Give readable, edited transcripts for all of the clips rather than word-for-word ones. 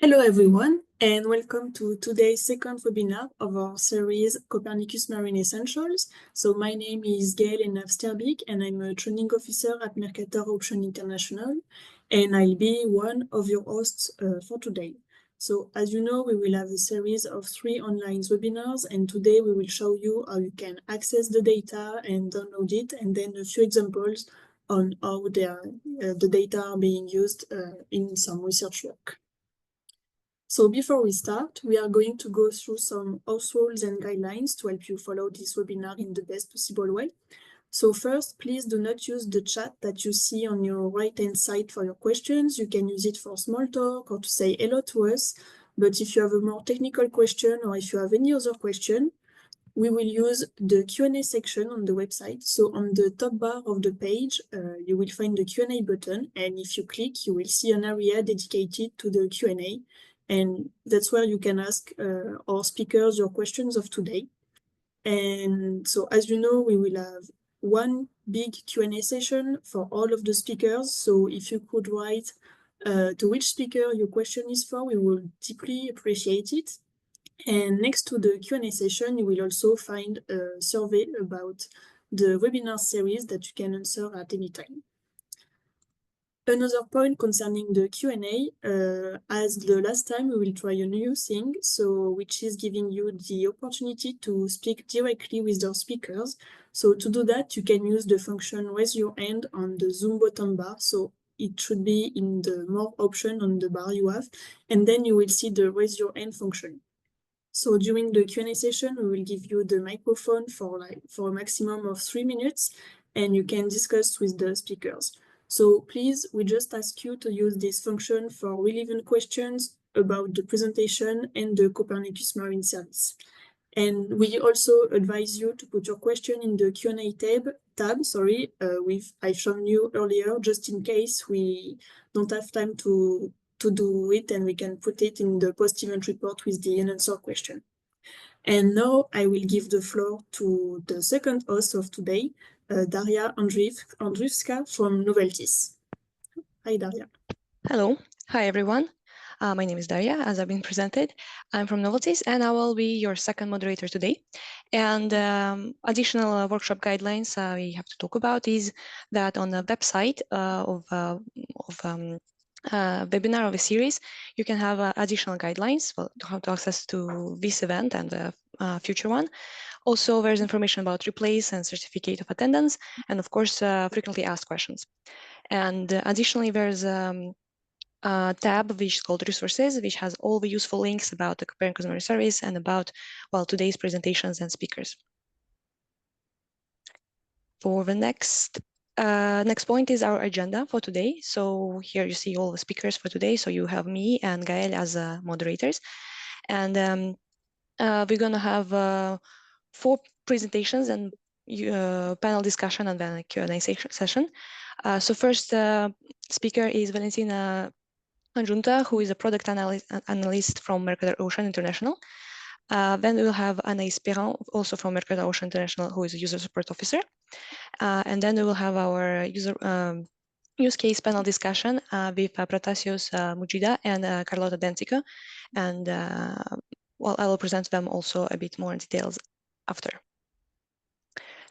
Hello everyone, and welcome to today's second webinar of our series Copernicus Marine Essentials. So my name is Gail Enaf-Sterbik, and I'm a training officer at Mercator Ocean International, and I'll be one of your hosts for today. So as you know, we will have a series of 3 online webinars, and today we will show you how you can access the data and download it, and then a few examples on how the data are being used in some research work. So before we start, we are going to go through some house rules and guidelines to help you follow this webinar in the best possible way. So first, please do not use the chat that you see on your right-hand side for your questions. You can use it for small talk or to say hello to us. But if you have a more technical question or if you have any other question, we will use the Q&A section on the website. So on the top bar of the page, you will find the Q&A button. And if you click, you will see an area dedicated to the Q&A. And that's where you can ask our speakers your questions of today. And so as you know, we will have one big Q&A session for all of the speakers. So if you could write to which speaker your question is for, we will deeply appreciate it. And next to the Q&A session, you will also find a survey about the webinar series that you can answer at any time. Another point concerning the Q&A, as the last time, we will try a new thing, which is giving you the opportunity to speak directly with our speakers. So to do that, you can use the function raise your hand on the Zoom bottom bar. So it should be in the more option on the bar you have, and then you will see the raise your hand function. So during the Q&A session, we will give you the microphone for a maximum of 3 minutes, and you can discuss with the speakers. So please, we just ask you to use this function for relevant questions about the presentation and the Copernicus Marine Service. And we also advise you to put your question in the Q&A tab, I've shown you earlier, just in case we don't have time to do it, and we can put it in the post-event report with the unanswered question. And now I will give the floor to the second host of today, Daria Andrievska from Noveltis. Hi, Daria. Hello. Hi, everyone. My name is Daria, as I've been presented. I'm from Noveltis, and I will be your second moderator today. And additional workshop guidelines we have to talk about is that on the website of webinar of a series, you can have additional guidelines for how to access to this event and the future one. Also, there's information about replays and certificate of attendance, and of course, frequently asked questions. And additionally, there's a tab which is called Resources, which has all the useful links about the Copernicus Marine Service and about, well, today's presentations and speakers. For the next point is our agenda for today. So here you see all the speakers for today. So you have me and Gael as moderators. And we're going to have 4 presentations and panel discussion and then a Q&A session. So first speaker is Valentina Junta, who is a product analyst from Mercator Ocean International. Then we'll have Anaïs Perrin, also from Mercator Ocean International, who is a user support officer. And then we will have our use case panel discussion with Protasios Mujida and Carlota Denzico. And well, I will present them also a bit more in details after.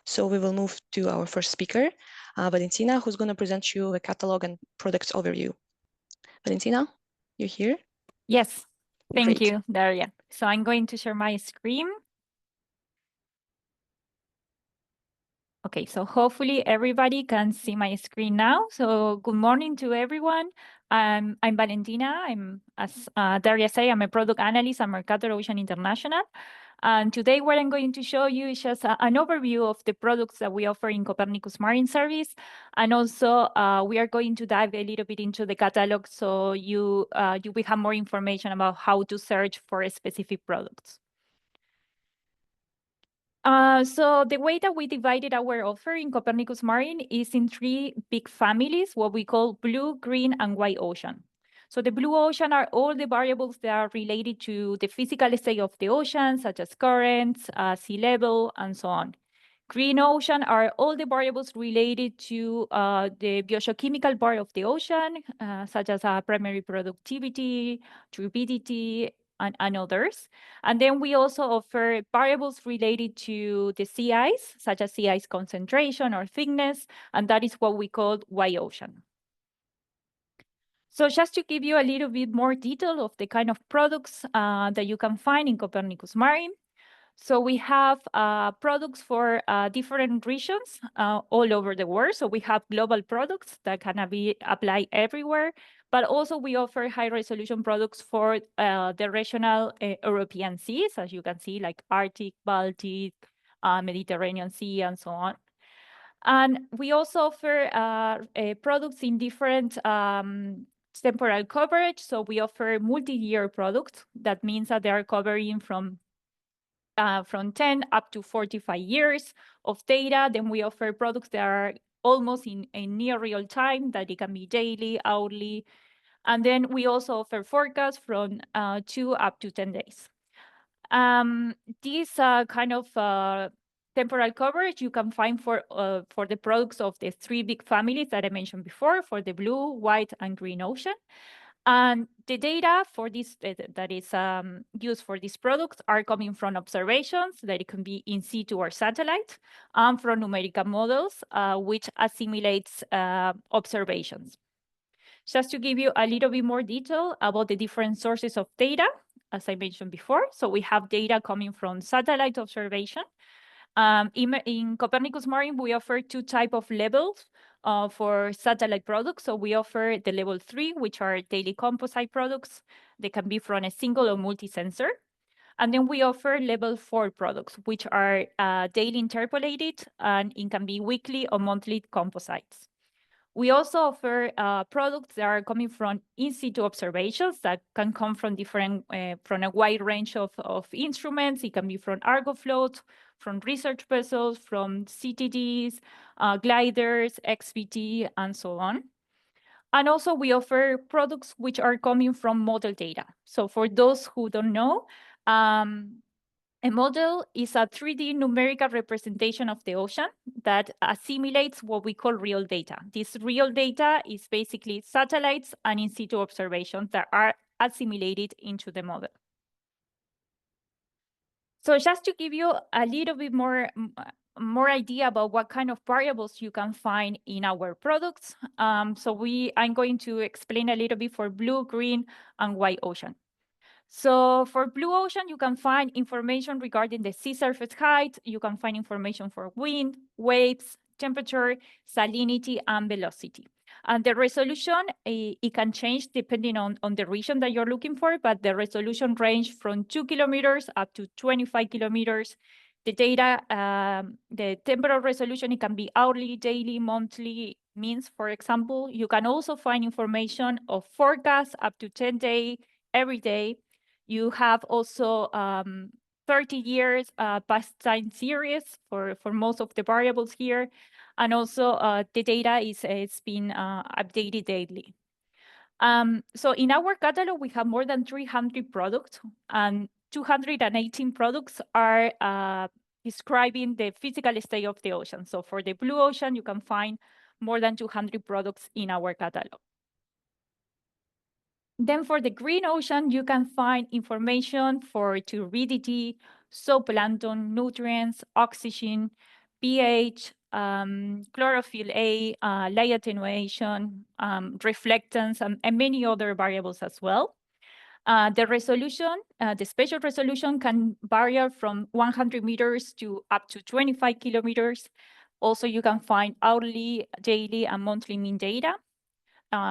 So we will move to our first speaker, Valentina, who's going to present you the catalog and products overview. Valentina, you here? Yes, thank Great. you, Daria. So I'm going to share my screen. Okay, so hopefully everybody can see my screen now. So good morning to everyone. I'm Valentina. As Daria said, I'm a product analyst at Mercator Ocean International. And today what I'm going to show you is just an overview of the products that we offer in Copernicus Marine Service. And also we are going to dive a little bit into the catalog so you will have more information about how to search for specific products. So the way that we divided our offer in Copernicus Marine is in 3 big families, what we call blue, green, and white ocean. So the blue ocean are all the variables that are related to the physical state of the ocean, such as currents, sea level, and so on. Green ocean are all the variables related to the biogeochemical part of the ocean, such as primary productivity, turbidity, and others. And then we also offer variables related to the sea ice, such as sea ice concentration or thickness, and that is what we call MyOcean. So just to give you a little bit more detail of the kind of products that you can find in Copernicus Marine. So we have products for different regions all over the world. So we have global products that can be applied everywhere, but also we offer high resolution products for the regional European seas, as you can see, like Arctic, Baltic, Mediterranean Sea, and so on. And we also offer products in different temporal coverage. So we offer multi-year products. That means that they are covering from 10 up to 45 years of data. Then we offer products that are almost in near real time, that it can be daily, hourly. And then we also offer forecasts from 2 up to 10 days. These kind of temporal coverage you can find for the products of the 3 big families that I mentioned before, for the blue, white, and green ocean. And the data for this that is used for these products are coming from observations that it can be in situ or satellite, and from numerical models, which assimilates observations. Just to give you a little bit more detail about the different sources of data, as I mentioned before. So we have data coming from satellite observation. In Copernicus Marine, we offer 2 types of levels for satellite products. So we offer the level 3, which are daily composite products. They can be from a single or multi-sensor. And then we offer level 4 products, which are daily interpolated, and it can be weekly or monthly composites. We also offer products that are coming from in situ observations that can come from from a wide range of instruments. It can be from Argo floats, from research vessels, from CTDs, gliders, XVT, and so on. And also we offer products which are coming from model data. So for those who don't know, a model is a 3D numerical representation of the ocean that assimilates what we call real data. This real data is basically satellites and in situ observations that are assimilated into the model. So just to give you a little bit more idea about what kind of variables you can find in our products. I'm going to explain a little bit for blue, green, and white ocean. So for blue ocean, you can find information regarding the sea surface height. You can find information for wind, waves, temperature, salinity, and velocity. And the resolution, it can change depending on the region that you're looking for, but the resolution range from 2 kilometers up to 25 kilometers. The data, the temporal resolution, it can be hourly, daily, monthly means, for example. You can also find information of forecasts up to 10 days, every day. You have also 30 years past time series for most of the variables here. And also the data is being updated daily. So in our catalog, we have more than 300 products, and 218 products are describing the physical state of the ocean. So for the blue ocean, you can find more than 200 products in our catalog. Then for the green ocean, you can find information for turbidity, zooplankton, nutrients, oxygen, pH, chlorophyll A, light attenuation, reflectance, and many other variables as well. The resolution, the spatial resolution can vary from 100 meters to up to 25 kilometers. Also, you can find hourly, daily, and monthly mean data.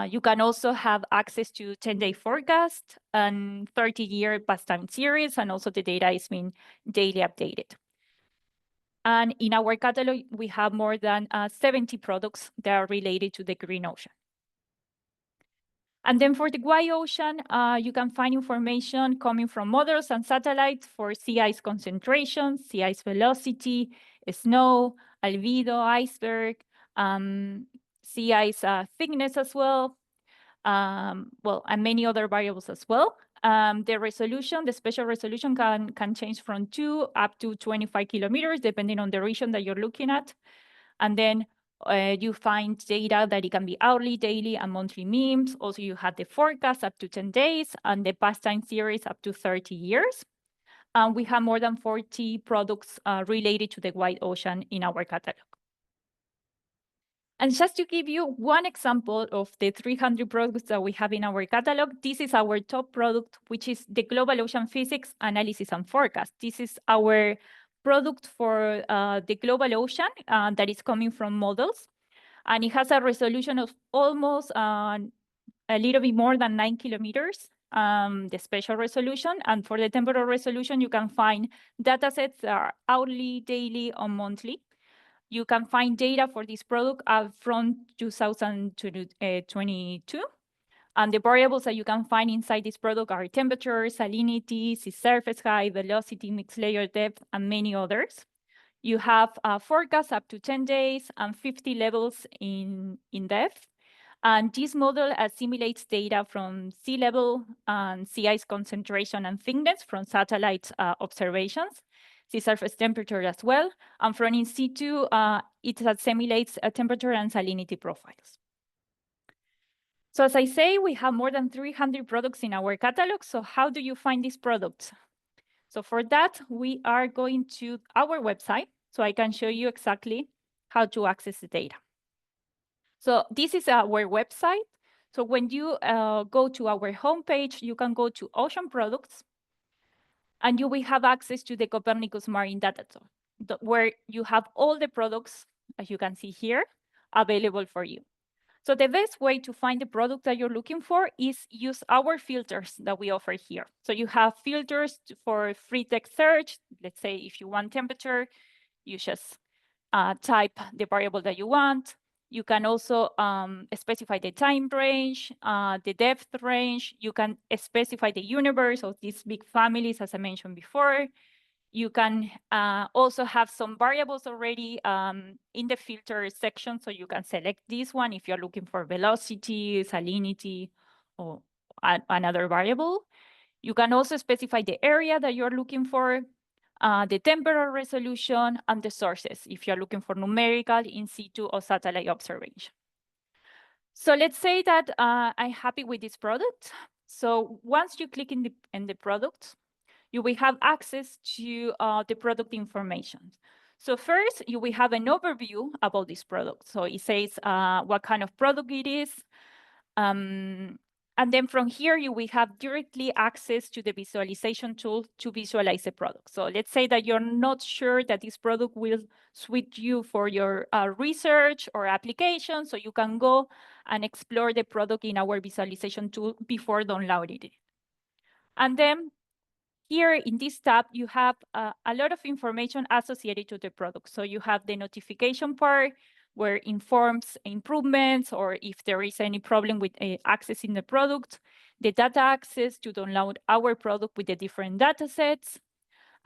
You can also have access to 10-day forecast and 30-year past time series, and also the data is being daily updated. And in our catalog, we have more than 70 products that are related to the green ocean. And then for the white ocean, you can find information coming from models and satellites for sea ice concentration, sea ice velocity, snow, albedo, iceberg, sea ice thickness as well, and many other variables as well. The resolution, the spatial resolution can change from 2 up to 25 kilometers, depending on the region that you're looking at. And then you find data that it can be hourly, daily, and monthly memes. Also, you have the forecast up to 10 days and the past time series up to 30 years. And we have more than 40 products related to the white ocean in our catalog. And just to give you one example of the 300 products that we have in our catalog, this is our top product, which is the Global Ocean Physics Analysis and Forecast. This is our product for the global ocean that is coming from models. And it has a resolution of almost a little bit more than 9 kilometers, the spatial resolution. And for the temporal resolution, you can find datasets that are hourly, daily, or monthly. You can find data for this product from 2022. And the variables that you can find inside this product are temperature, salinity, sea surface height, velocity, mixed layer depth, and many others. You have forecasts up to 10 days and 50 levels in depth. And this model assimilates data from sea level and sea ice concentration and thickness from satellite observations, sea surface temperature as well. And from in situ, it assimilates temperature and salinity profiles. So as I say, we have more than 300 products in our catalog. So how do you find these products? So for that, we are going to our website, so I can show you exactly how to access the data. So this is our website. So when you go to our homepage, you can go to Ocean Products, and you will have access to the Copernicus Marine Data Tool, where you have all the products, as you can see here, available for you. So the best way to find the product that you're looking for is use our filters that we offer here. So you have filters for free text search. Let's say if you want temperature, you just type the variable that you want. You can also specify the time range, the depth range. You can specify the universe of these big families, as I mentioned before. You can also have some variables already in the filter section. So you can select this one if you're looking for velocity, salinity, or another variable. You can also specify the area that you're looking for, the temporal resolution, and the sources if you're looking for numerical, in situ, or satellite observation. So let's say that I'm happy with this product. So once you click in the product, you will have access to the product information. So first, you will have an overview about this product. So it says what kind of product it is. And then from here, you will have directly access to the visualization tool to visualize the product. So let's say that you're not sure that this product will suit you for your research or application. So you can go and explore the product in our visualization tool before downloading it. And then here in this tab, you have a lot of information associated to the product. So you have the notification part, where it informs improvements or if there is any problem with accessing the product, the data access to download our product with the different data sets.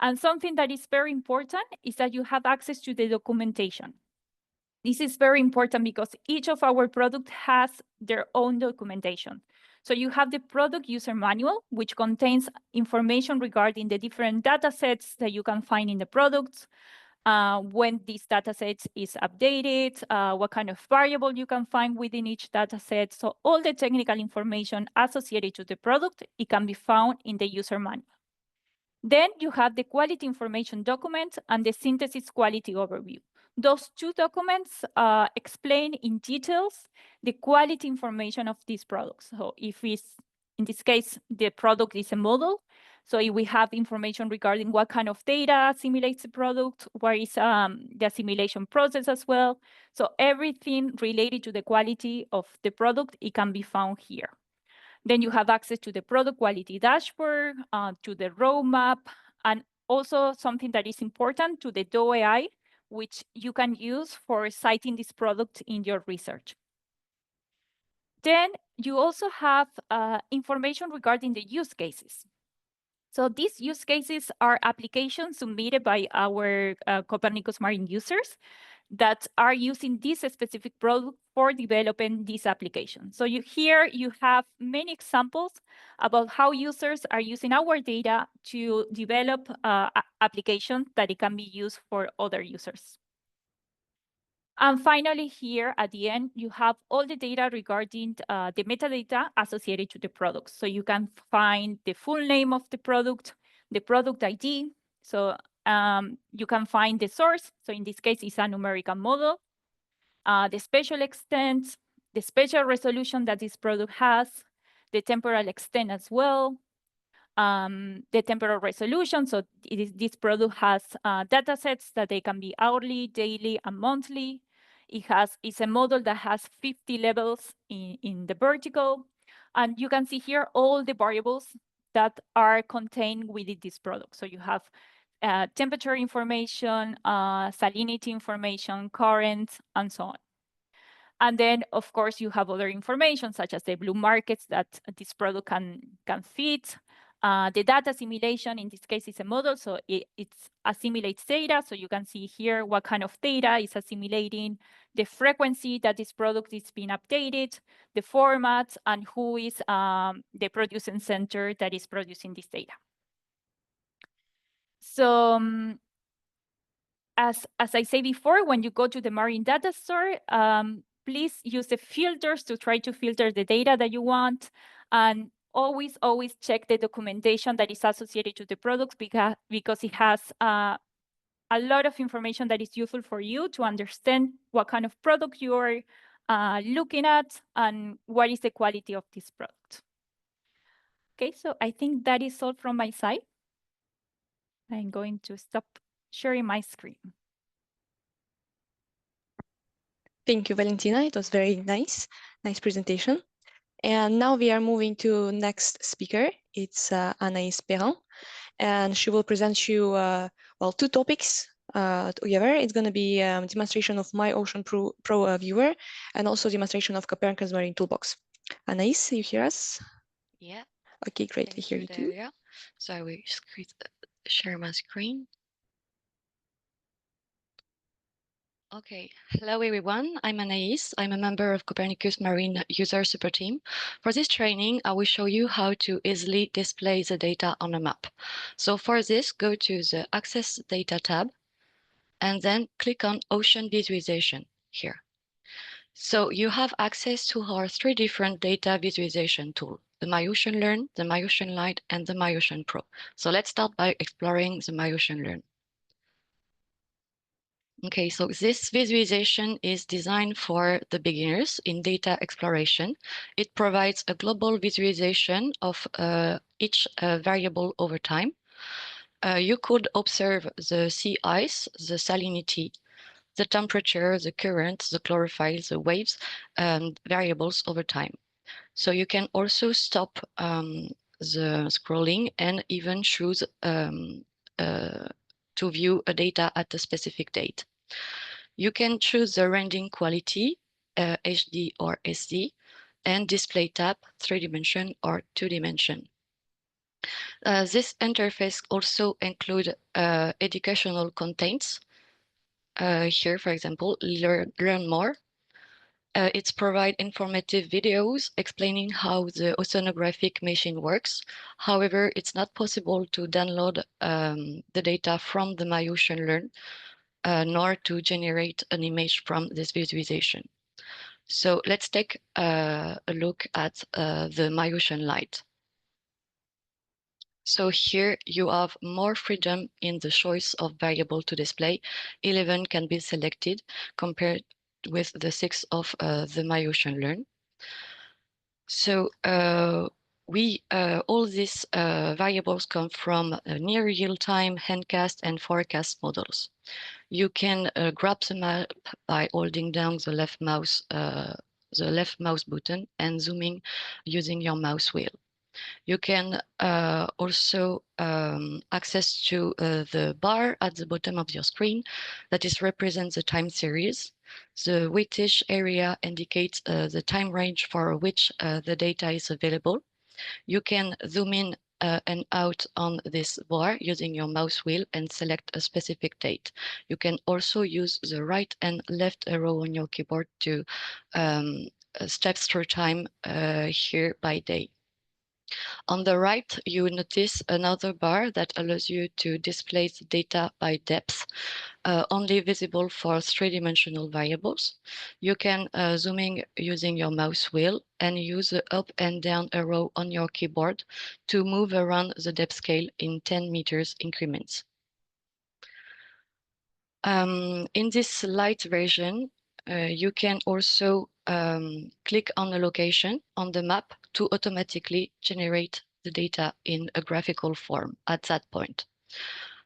And something that is very important is that you have access to the documentation. This is very important because each of our products has their own documentation. So you have the product user manual, which contains information regarding the different data sets that you can find in the products, when this data set is updated, what kind of variable you can find within each data set. So all the technical information associated to the product, it can be found in the user manual. Then you have the quality information document and the synthesis quality overview. Those two documents explain in details the quality information of these products. So if it's, in this case, the product is a model, so we have information regarding what kind of data simulates the product, what is the simulation process as well. So everything related to the quality of the product, it can be found here. Then you have access to the product quality dashboard, to the roadmap, and also something that is important, to the DOE, which you can use for citing this product in your research. Then you also have information regarding the use cases. So these use cases are applications submitted by our Copernicus Marine users that are using this specific product for developing this application. So here you have many examples about how users are using our data to develop applications that it can be used for other users. And finally, here at the end, you have all the data regarding the metadata associated to the product. So you can find the full name of the product ID. So you can find the source. So in this case, it's a numerical model, the spatial extent, the spatial resolution that this product has, the temporal extent as well, the temporal resolution. So this product has data sets that they can be hourly, daily, and monthly. It's a model that has 50 levels in the vertical. And you can see here all the variables that are contained within this product. So you have temperature information, salinity information, current, and so on. And then, of course, you have other information, such as the blue markets that this product can fit. The data assimilation, in this case, is a model, so it assimilates data. So you can see here what kind of data is assimilating, the frequency that this product is being updated, the format, and who is the producing center that is producing this data. So as I said before, when you go to the Marine data store, please use the filters to try to filter the data that you want. And always check the documentation that is associated to the products because it has a lot of information that is useful for you to understand what kind of product you are looking at and what is the quality of this product. Okay, so I think that is all from my side. I'm going to stop sharing my screen. Thank you, Valentina. It was very nice presentation. And now we are moving to next speaker. It's Anaïs Perrin, and she will present you, well, two topics together. It's going to be demonstration of MyOcean Pro Viewer and also demonstration of Copernicus Marine Toolbox. Anaïs, you hear us? Yeah. Okay, great. We hear you too. Yeah. So I will share my screen. Okay, hello everyone, I'm Anaïs. I'm a member of Copernicus Marine User Support Team. For this training, I will show you how to easily display the data on a map. So for this, go to the Access Data tab, and then click on Ocean Visualization here. So you have access to our three different data visualization tools, the MyOcean Learn, the MyOcean Lite, and the MyOcean Pro. So let's start by exploring the MyOcean Learn. Okay, so this visualization is designed for the beginners in data exploration. It provides a global visualization of each variable over time. You could observe the sea ice, the salinity, the temperature, the current, the chlorophyll, the waves, variables over time. So you can also stop the scrolling and even choose to view a data at a specific date. You can choose the rendering quality, HD or SD, and display type, 3D or 2D. This interface also includes educational contents. Here, for example, learn more. It's provide informative videos explaining how the oceanographic machine works. However, it's not possible to download the data from the MyOcean Learn, nor to generate an image from this visualization. So let's take a look at the MyOcean Lite. So here you have more freedom in the choice of variable to display. 11 can be selected compared with the 6 of the MyOcean Learn. So all these variables come from near real-time handcast and forecast models. You can grab the map by holding down the left mouse button and zooming using your mouse wheel. You can also access to the bar at the bottom of your screen that is represents the time series. The weightage area indicates the time range for which the data is available. You can zoom in and out on this bar using your mouse wheel and select a specific date. You can also use the right and left arrow on your keyboard to steps through time here by day. On the right, you notice another bar that allows you to display the data by depth, only visible for three-dimensional variables. You can zoom in using your mouse wheel and use the up and down arrow on your keyboard to move around the depth scale in 10 meters increments. In this light version, you can also click on a location on the map to automatically generate the data in a graphical form at that point.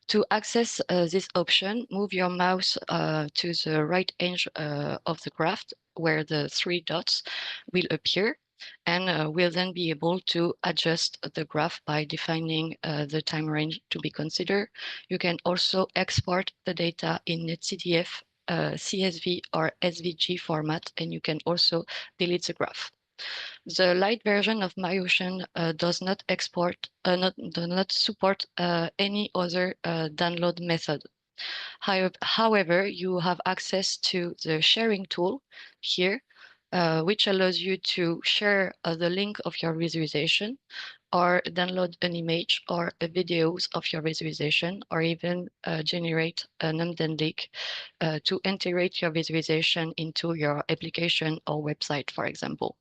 To access this option, move your mouse to the right edge of the graph where the 3 dots will appear, and we'll then be able to adjust the graph by defining the time range to be considered. You can also export the data in netcdf, CSV, or SVG format, and you can also delete the graph. The light version of MyOcean does not support any other download method. However, you have access to the sharing tool here, which allows you to share the link of your visualization, or download an image or a videos of your visualization, or even generate an embed link to integrate your visualization into your application or website, for example.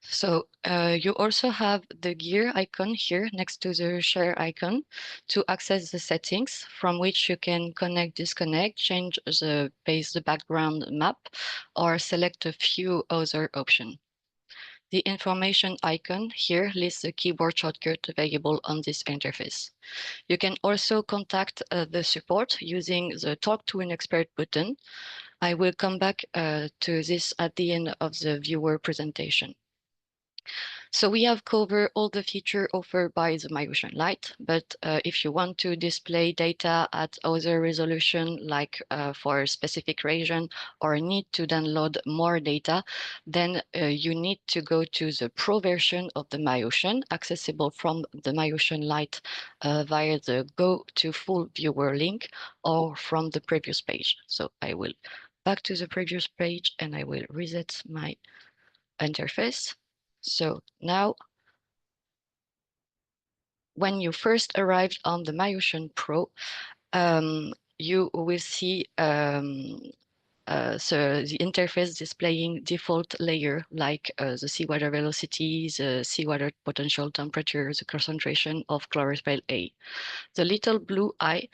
So you also have the gear icon here next to the share icon to access the settings, from which you can connect, disconnect, change the background map, or select a few other options. The information icon here lists the keyboard shortcut available on this interface. You can also contact the support using the Talk to an Expert button. I will come back to this at the end of the viewer presentation. So we have covered all the features offered by the MyOcean Lite, but if you want to display data at other resolution, like for a specific region, or need to download more data, then you need to go to the Pro version of the MyOcean, accessible from the MyOcean Lite via the Go to Full Viewer link, or from the previous page. So I will back to the previous page, and I will reset my interface. So now, when you first arrived on the MyOcean Pro, you will see so the interface displaying default layer, like the seawater velocity, the seawater potential temperature, the concentration of chlorophyll A. The little blue eye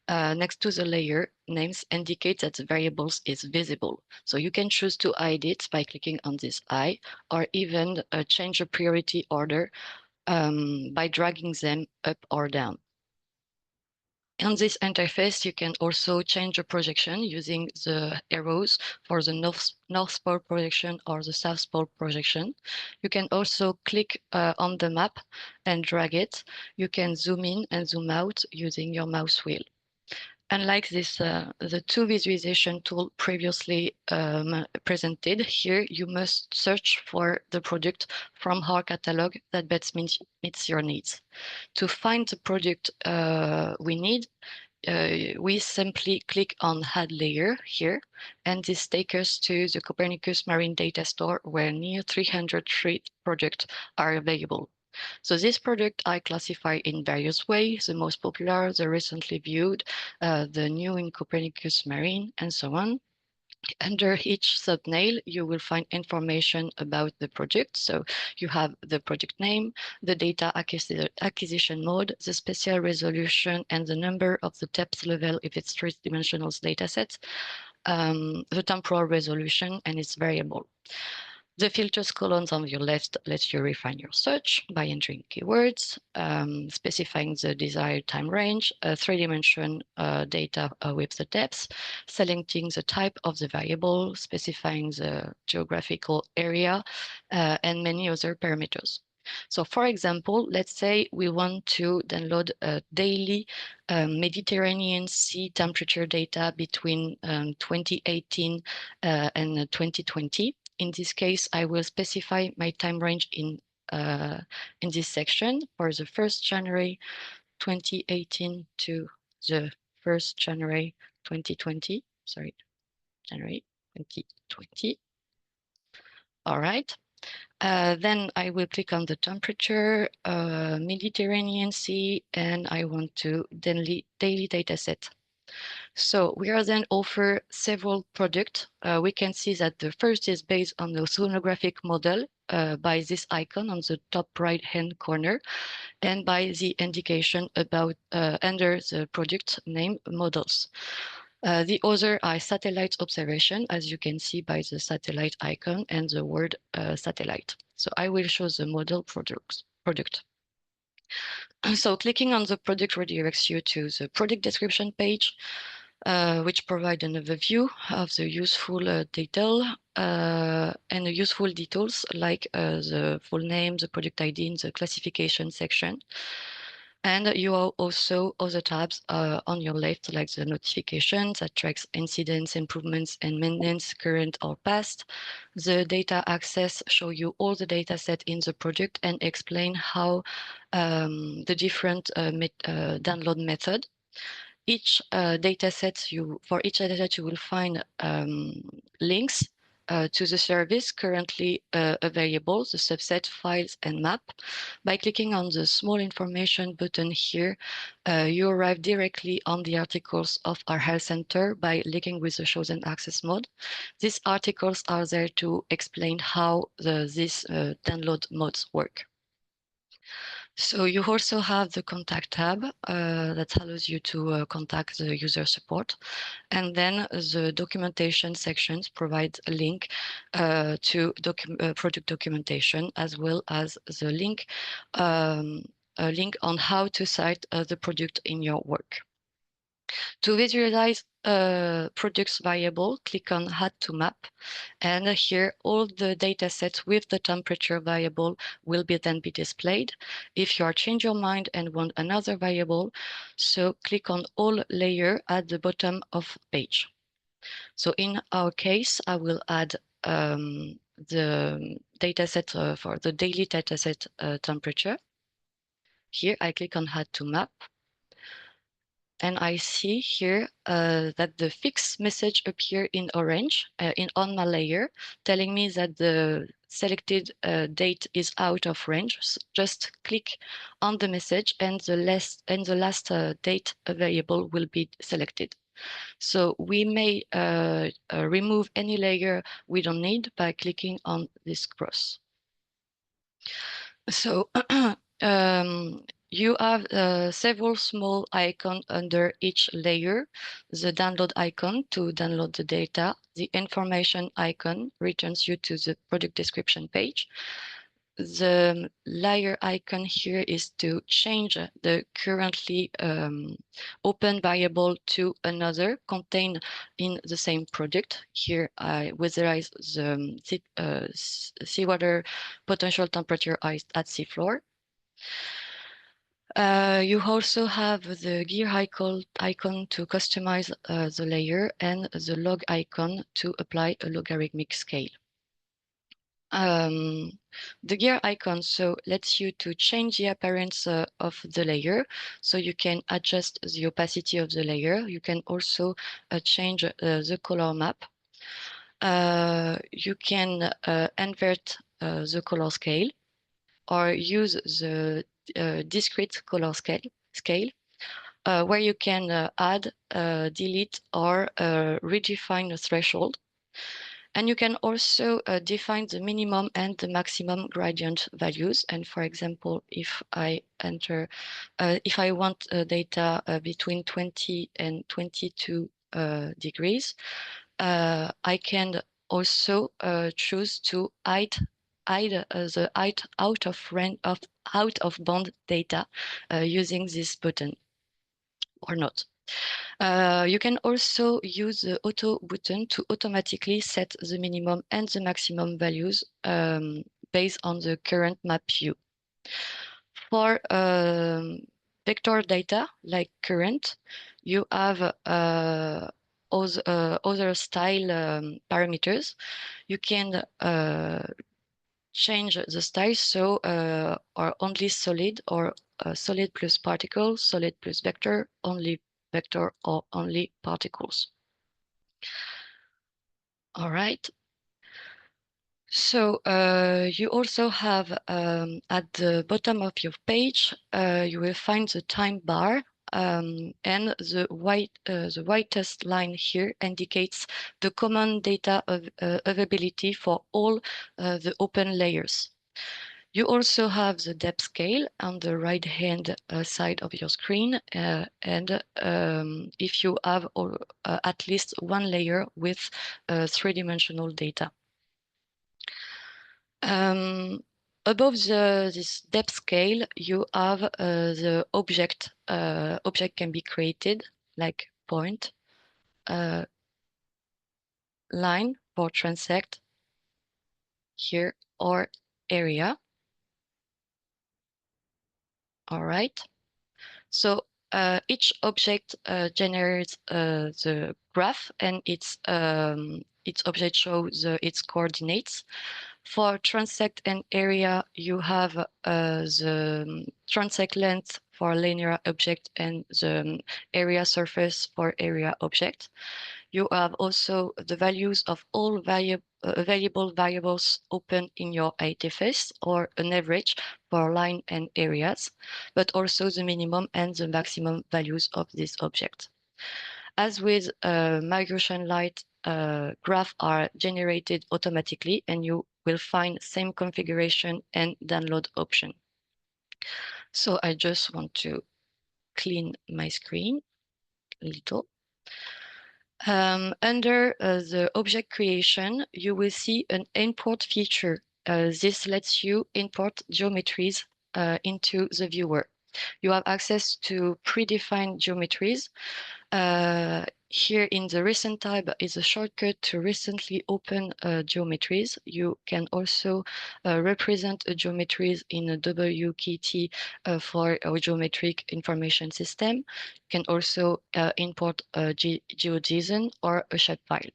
next to the layer names indicate that the variables is visible. So you can choose to hide it by clicking on this eye, or even change the priority order by dragging them up or down. On this interface, you can also change the projection using the arrows for the north pole projection or the south pole projection. You can also click on the map and drag it. You can zoom in and zoom out using your mouse wheel. Unlike this, the two visualization tool previously presented, here you must search for the product from our catalog that best meets your needs. To find the product we need, we simply click on Add Layer here, and this takes us to the Copernicus Marine Data Store, where near 303 products are available. So this product I classify in various ways: the most popular, the recently viewed, the new in Copernicus Marine, and so on. Under each thumbnail, you will find information about the project. So you have the project name, the data acquisition mode, the spatial resolution, and the number of the depth level if it's three-dimensional dataset, the temporal resolution, and its variable. The filters columns on your left lets you refine your search by entering keywords, specifying the desired time range, three-dimension data with the depth, selecting the type of the variable, specifying the geographical area, and many other parameters. So for example, let's say we want to download a daily Mediterranean Sea temperature data between 2018 and 2020. In this case, I will specify my time range in in this section for the 1st January 2018 to the 1st January 2020. Sorry, January 2020. All right. Then I will click on the temperature, Mediterranean Sea, and I want to daily data set. So we are then offer several products. We can see that the first is based on the oceanographic model by this icon on the top right-hand corner and by the indication about under the product name models. The other are satellite observation, as you can see by the satellite icon and the word satellite. So I will show the model product. So clicking on the product redirects you to the product description page, which provide an overview of the useful detail and the useful details like the full name, the product ID, and the classification section. And you have also other tabs on your left, like the notifications that tracks incidents, improvements, and maintenance, current or past. The data access show you all the data set in the project and explain how the different download method. Each data set for each data set you will find links to the service currently available, the subset, files, and map. By clicking on the small information button here, you arrive directly on the articles of our health center by linking with the chosen access mode. These articles are there to explain how these download modes work. So you also have the contact tab that allows you to contact the user support. And then the documentation sections provide a link to product documentation, as well as the link, a link on how to cite the product in your work. To visualize products variable, click on Add to Map. And here, all the data sets with the temperature variable will then be displayed. If you are change your mind and want another variable, so click on All Layer at the bottom of page. So in our case, I will add the data set for the daily data set temperature. Here, I click on Add to Map. And I see here that the fixed message appear in orange on my layer, telling me that the selected date is out of range. So just click on the message and the last date available will be selected. So we may remove any layer we don't need by clicking on this cross. So you have several small icons under each layer. The download icon to download the data. The information icon returns you to the product description page. The layer icon here is to change the currently open variable to another contained in the same product. Here I visualize the seawater potential temperature at seafloor. You also have the gear icon to customize the layer and the log icon to apply a logarithmic scale. The gear icon lets you to change the appearance of the layer, so you can adjust the opacity of the layer. You can also change the color map. You can invert the color scale or use the discrete color scale where you can add, delete, or redefine a threshold. And you can also define the minimum and the maximum gradient values. And for example, if I enter, if I want data between 20 and 22 degrees, I can also choose to hide the out of band data using this button or not. You can also use the auto button to automatically set the minimum and the maximum values based on the current map view. For vector data like current, you have other style parameters. You can change the style, so are only solid, or solid plus particle, solid plus vector, only vector, or only particles. All right. So you also have at the bottom of your page, you will find the time bar, and the whitest line here indicates the common data of availability for all the open layers. You also have the depth scale on the right-hand side of your screen, and if you have at least one layer with three-dimensional data. Above this depth scale, you have the object. Object can be created like point, line for transect here, or area. All right. So each object generates the graph, and its object shows its coordinates. For transect and area, you have the transect length for linear object and the area surface for area object. You have also the values of all available variables open in your ITFS, or an average for line and areas, but also the minimum and the maximum values of this object. As with MyOcean Lite, graphs are generated automatically, and you will find same configuration and download option. So I just want to clean my screen a little. Under the object creation, you will see an import feature. This lets you import geometries into the viewer. You have access to predefined geometries. Here in the recent tab is a shortcut to recently open geometries. You can also represent a geometries in a WKT for a geometric information system. You can also import a GeoJSON or a shapefile.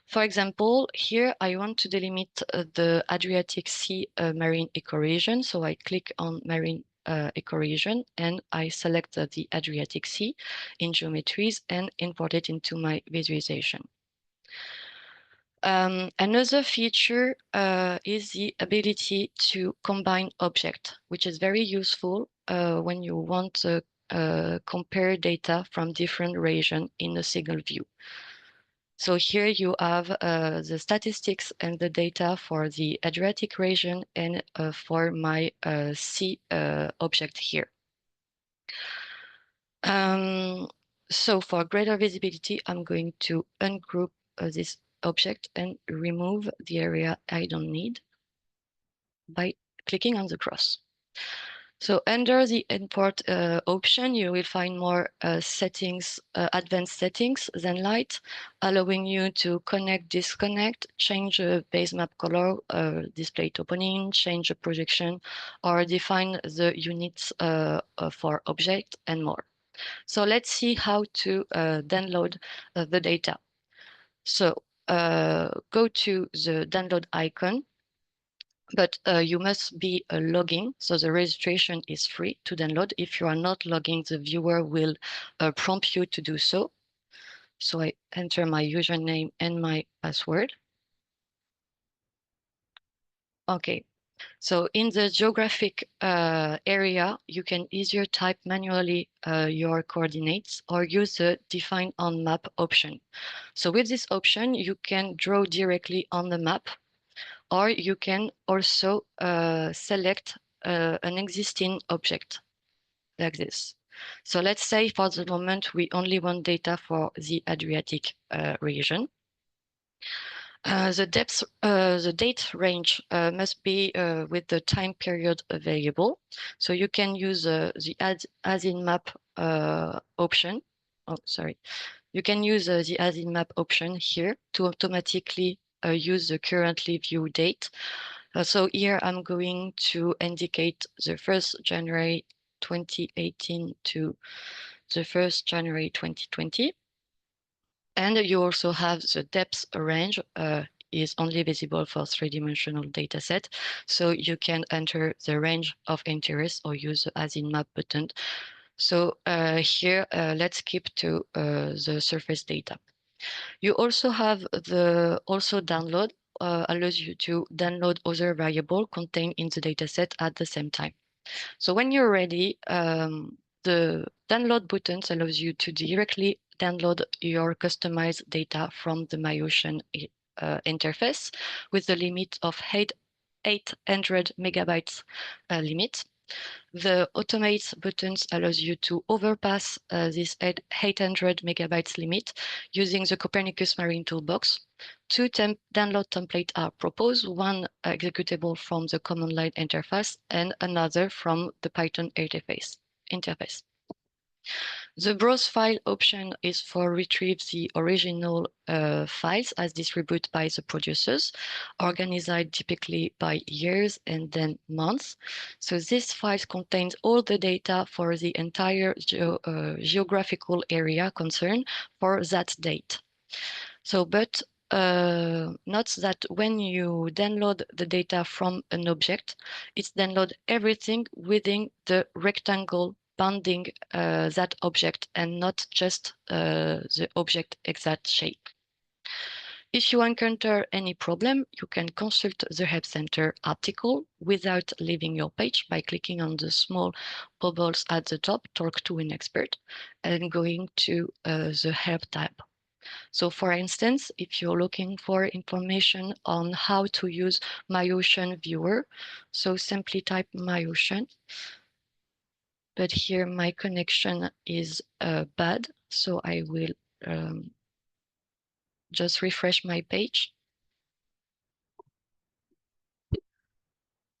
For example, here I want to delimit the Adriatic Sea marine ecoregion. So I click on marine ecoregion, and I select the Adriatic Sea in geometries and import it into my visualization. Another feature is the ability to combine objects, which is very useful when you want to compare data from different regions in a single view. So here you have the statistics and the data for the Adriatic region and for my sea object here. So for greater visibility, I'm going to ungroup this object and remove the area I don't need by clicking on the cross. So under the import option, you will find more settings, advanced settings than light, allowing you to connect, disconnect, change the base map color, display toponym, change the projection, or define the units for object and more. So let's see how to download the data. So go to the download icon, but you must be logging. So the registration is free to download. If you are not logging, the viewer will prompt you to do so. So I enter my username and my password. Okay, so in the geographic area, you can either type manually your coordinates or use the define on map option. So with this option, you can draw directly on the map, or you can also select an existing object like this. So let's say for the moment, we only want data for the Adriatic region. The date range must be with the time period available. So you can use the as in map option. Oh, sorry. You can use the as in map option here to automatically use the currently view date. So here I'm going to indicate the 1st January 2018 to the 1st January 2020. And you also have the depth range is only visible for three-dimensional data set. So you can enter the range of interest or use the as in map button. So here, let's keep to the surface data. You also have the also download, allows you to download other variable contained in the dataset at the same time. So when you're ready, the download buttons allows you to directly download your customized data from the MyOcean interface with the limit of 800 megabytes limit. The automate buttons allows you to overpass this 800 megabytes limit using the Copernicus Marine Toolbox. Two download templates are proposed, one executable from the command line interface and another from the Python interface. The browse file option is for retrieve the original files as distributed by the producers, organized typically by years and then months. So this file contains all the data for the entire geographical area concerned for that date. So, but note that when you download the data from an object, it's download everything within the rectangle bounding that object and not just the object exact shape. If you encounter any problem, you can consult the Help Center article without leaving your page by clicking on the small bubbles at the top, talk to an expert, and going to the Help tab. So for instance, if you're looking for information on how to use MyOcean viewer, so simply type MyOcean. But here my connection is bad, so I will just refresh my page.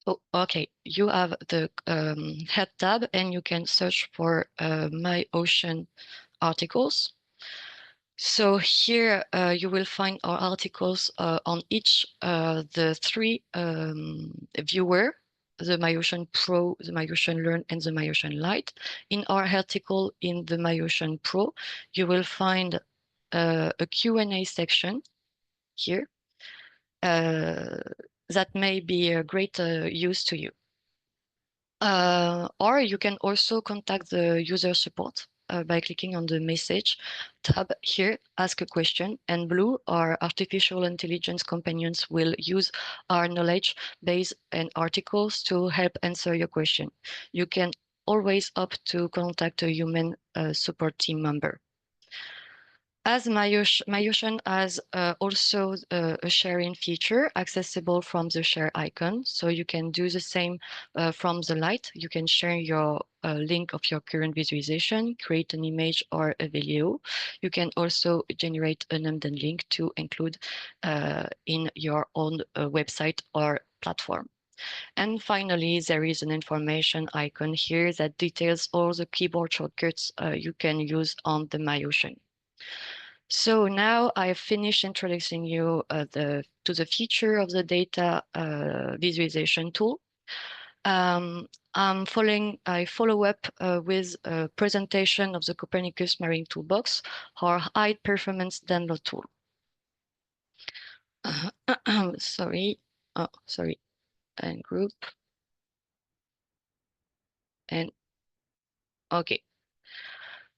Oh, okay, you have the Help tab and you can search for MyOcean articles. So here you will find our articles on each the three viewer, the MyOcean Pro, the MyOcean Learn, and the MyOcean Lite. In our article in the MyOcean Pro, you will find a Q&A section here that may be a great use to you. Or you can also contact the user support by clicking on the message tab here, ask a question, and Blue, our artificial intelligence companions, will use our knowledge base and articles to help answer your question. You can always opt to contact a human support team member. As MyOcean has also a sharing feature accessible from the share icon. So you can do the same from the Lite. You can share your link of your current visualization, create an image or a video. You can also generate an embed link to include in your own website or platform. And finally, there is an information icon here that details all the keyboard shortcuts you can use on the MyOcean. So now I've finished introducing you to the feature of the data visualization tool. I follow up with a presentation of the Copernicus Marine Toolbox, our high performance download tool. Sorry, and group. And okay.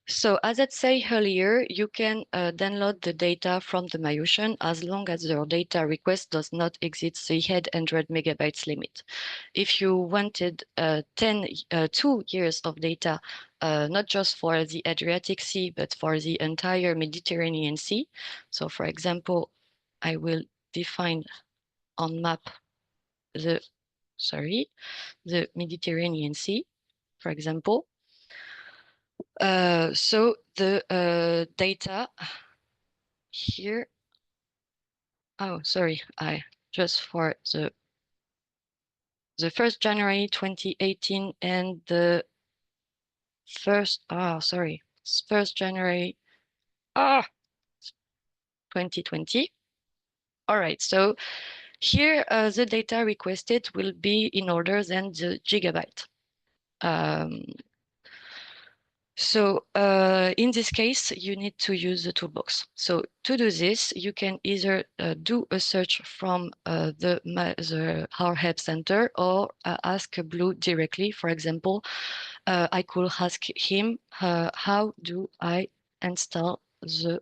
So as I said earlier, you can download the data from the MyOcean as long as your data request does not exceed the 800 megabytes limit. If you wanted 2 years of data, not just for the Adriatic Sea, but for the entire Mediterranean Sea. So for example, I will define on map the Mediterranean Sea, for example. So the data here, oh, sorry, I just for the 1st January 2018 and the 1st January 2020. All right, so here the data requested will be in order than the gigabyte. So in this case, you need to use the toolbox. So to do this, you can either do a search from our help center or ask Blue directly. For example, I could ask him, how do I install the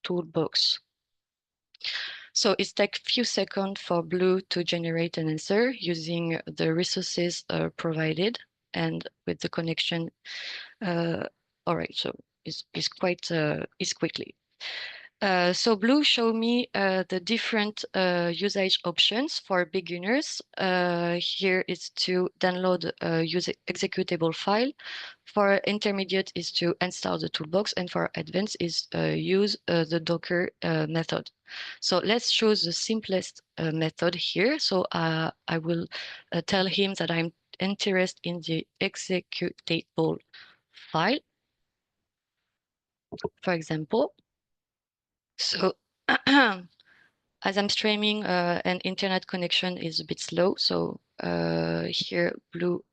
toolbox? So it takes a few seconds for Blue to generate an answer using the resources provided and with the connection. All right, so it's quickly. So Blue show me the different usage options for beginners. Here is to download a executable file. For intermediate is to install the toolbox, and for advanced is use the Docker method. So let's choose the simplest method here. So I will tell him that I'm interested in the executable file, for example. So as I'm streaming, and internet connection is a bit slow. So here Blue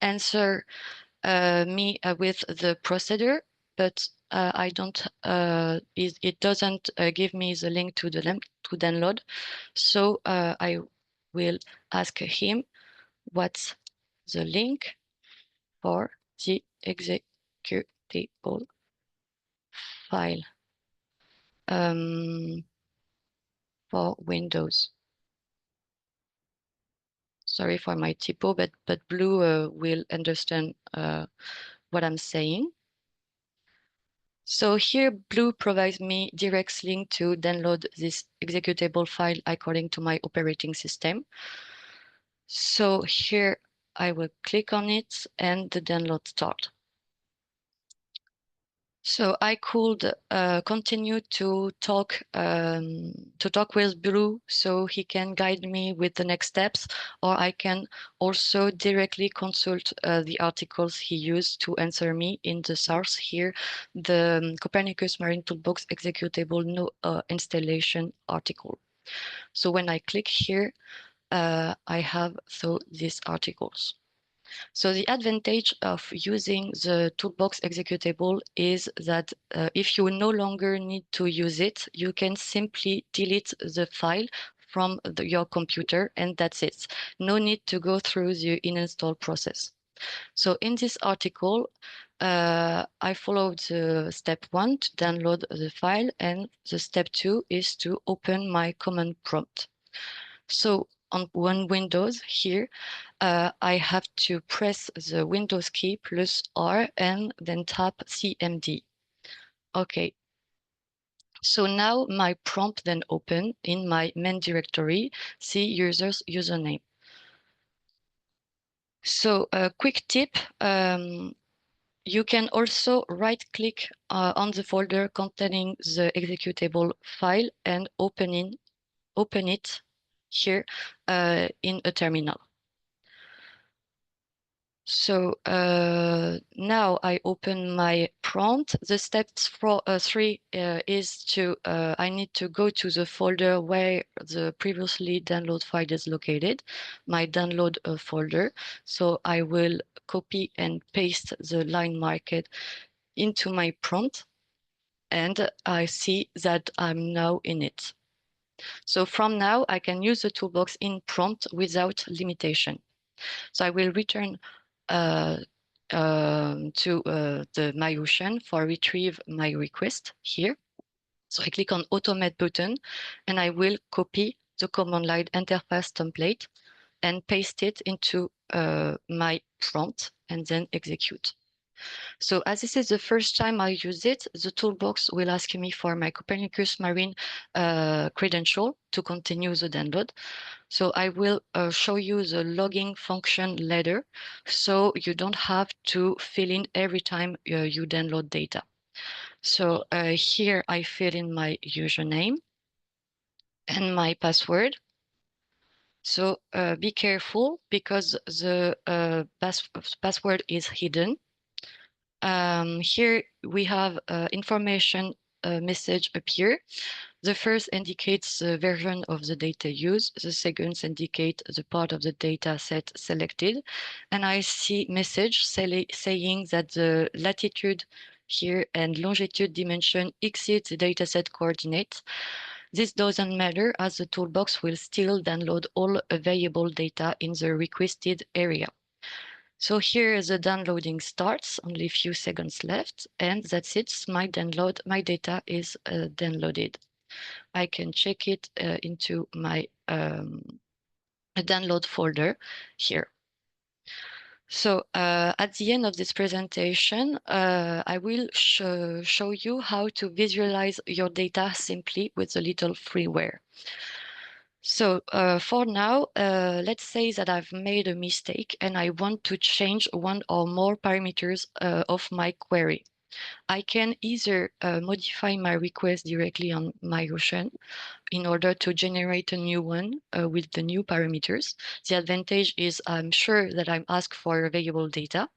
answer me with the procedure, but I don't. It doesn't give me the link to the to download. So I will ask him what's the link for the executable file for Windows. Sorry for my typo, but Blue will understand what I'm saying. So here Blue provides me direct link to download this executable file according to my operating system. So here I will click on it and the download start. So I could continue to talk with Blue so he can guide me with the next steps, or I can also directly consult the articles he used to answer me in the source here, the Copernicus Marine Toolbox executable no installation article. So when I click here, I have these articles. So the advantage of using the toolbox executable is that if you no longer need to use it, you can simply delete the file from your computer, and that's it. No need to go through the install process. So in this article, I followed the step 1 to download the file, and the step 2 is to open my command prompt. So on one Windows here, I have to press the Windows key plus R and then tap CMD. Okay. So now my prompt then open in my main directory, see user's username. So a quick tip, you can also right click on the folder containing the executable file and open it here in a terminal. So now I open my prompt. The step 3 is to, I need to go to the folder where the previously download file is located, my download folder. So I will copy and paste the line marked into my prompt, and I see that I'm now in it. So from now, I can use the toolbox in prompt without limitation. So I will return to the MyOcean for retrieve my request here. So I click on Automate button, and I will copy the command line interface template and paste it into my prompt and then execute. So as this is the first time I use it, the toolbox will ask me for my Copernicus Marine credential to continue the download. So I will show you the logging function later, so you don't have to fill in every time you download data. So here I fill in my username and my password. So be careful because the password is hidden. Here we have information message appear. The first indicates the version of the data used. The second indicates the part of the data set selected. And I see message saying that the latitude here and longitude dimension exceeds the dataset coordinate. This doesn't matter as the toolbox will still download all available data in the requested area. So here the downloading starts, only a few seconds left, and that's it. My data is downloaded. I can check it into my download folder here. So at the end of this presentation, I will show you how to visualize your data simply with a little freeware. So for now, let's say that I've made a mistake and I want to change one or more parameters of my query. I can either modify my request directly on MyOcean in order to generate a new one with the new parameters. The advantage is I'm sure that I'm asked for available data.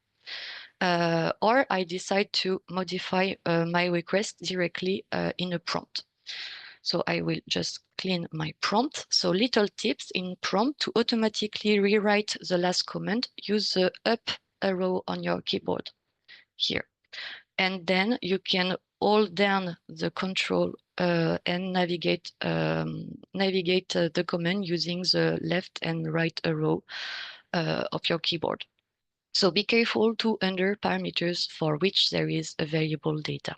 Or I decide to modify my request directly in a prompt. So I will just clean my prompt. So little tips in prompt: to automatically rewrite the last command, use the up arrow on your keyboard here. And then you can hold down the control and navigate the command using the left and right arrow of your keyboard. So be careful to enter parameters for which there is available data.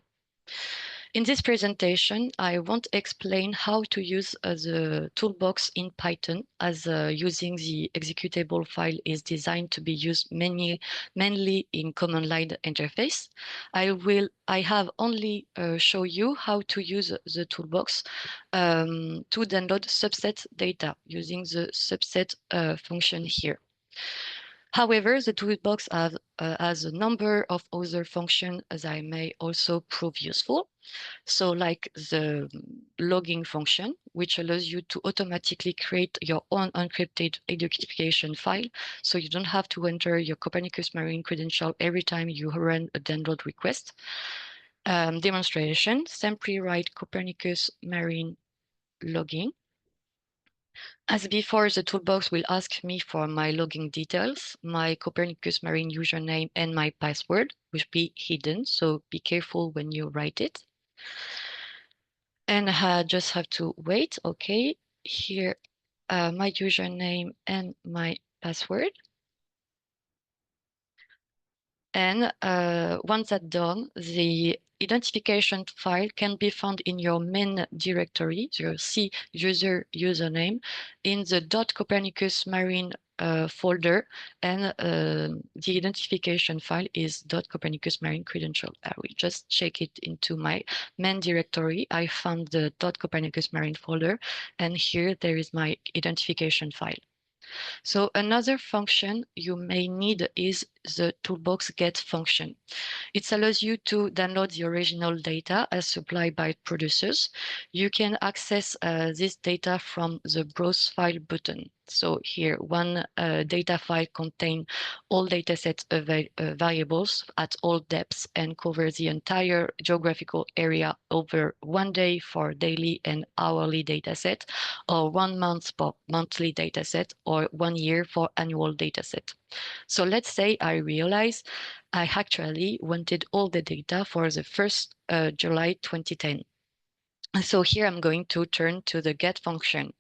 In this presentation, I won't explain how to use the toolbox in Python, as using the executable file is designed to be used mainly in command line interface. I have only show you how to use the toolbox to download subset data using the subset function here. However, the toolbox has a number of other functions that I may also prove useful. So like the logging function, which allows you to automatically create your own encrypted identification file. So you don't have to enter your Copernicus Marine credential every time you run a download request. Demonstration, simply write Copernicus Marine logging. As before, the toolbox will ask me for my login details, my Copernicus Marine username, and my password, which will be hidden. So be careful when you write it. And I just have to wait. Okay, here, my username and my password. And once that's done, the identification file can be found in your main directory, your C username, in the .Copernicus Marine folder, and the identification file is .Copernicus Marine credential. I will just check it into my main directory. I found the .Copernicus Marine folder, and here there is my identification file. So another function you may need is the toolbox get function. It allows you to download the original data as supplied by producers. You can access this data from the browse file button. So here, one data file contains all dataset variables at all depths and covers the entire geographical area over 1 day for daily and hourly dataset, or 1 month for monthly dataset, or 1 year for annual dataset. So let's say I realize I actually wanted all the data for the 1st July 2010. So here I'm going to turn to the get function.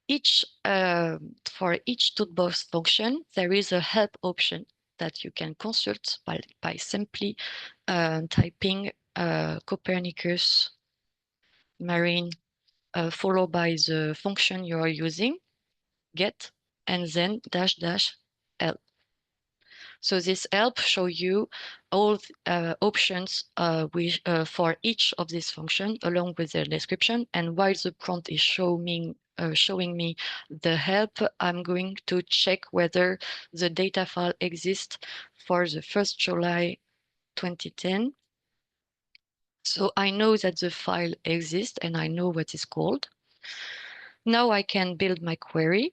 For each toolbox function, there is a help option that you can consult by simply typing Copernicus Marine followed by the function you are using, get, and then --help. So this help show you all options for each of these functions along with their description. And while the prompt is showing me the help, I'm going to check whether the data file exists for the 1st July 2010. So I know that the file exists and I know what it's called. Now I can build my query.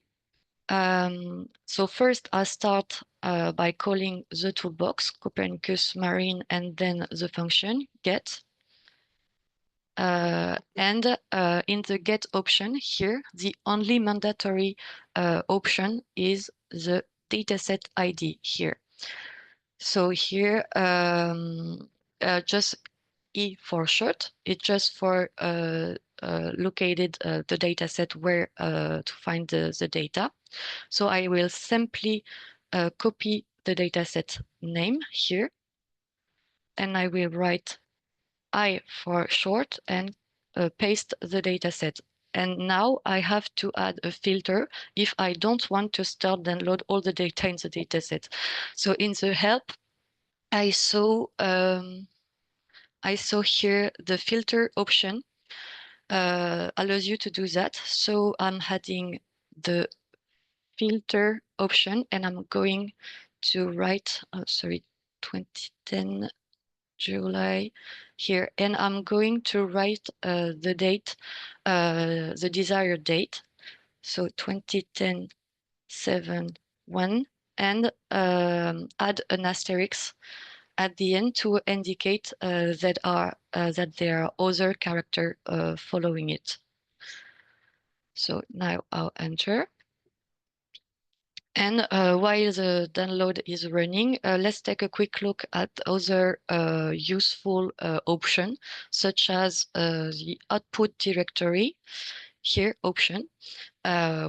So first I start by calling the toolbox, Copernicus Marine, and then the function get. And in the get option here, the only mandatory option is the dataset ID here. So here, just E for short, it's just for located the dataset where to find the data. So I will simply copy the dataset name here, and I will write I for short and paste the dataset. And now I have to add a filter if I don't want to start download all the data in the dataset. So in the help, I saw here the filter option allows you to do that. So I'm adding the filter option, and I'm going to write, 2010 July here, and I'm going to write the date, the desired date. So 2010 7/1, and add an asterisk at the end to indicate that there are other characters following it. So now I'll enter. And while the download is running, let's take a quick look at other useful options, such as the output directory here option,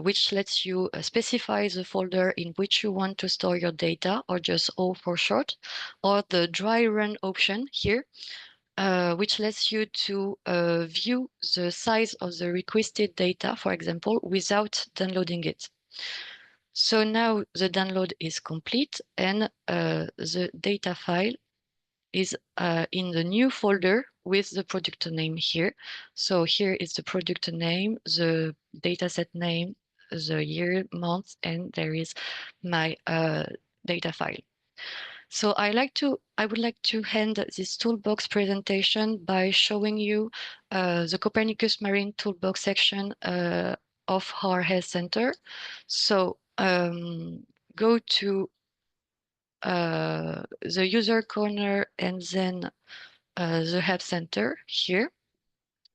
which lets you specify the folder in which you want to store your data, or just O for short, or the dry run option here, which lets you to view the size of the requested data, for example, without downloading it. So now the download is complete, and the data file is in the new folder with the product name here. So here is the product name, the dataset name, the year, month, and there is my data file. So I would like to end this toolbox presentation by showing you the Copernicus Marine Toolbox section of our health center. So go to the user corner and then the help center here,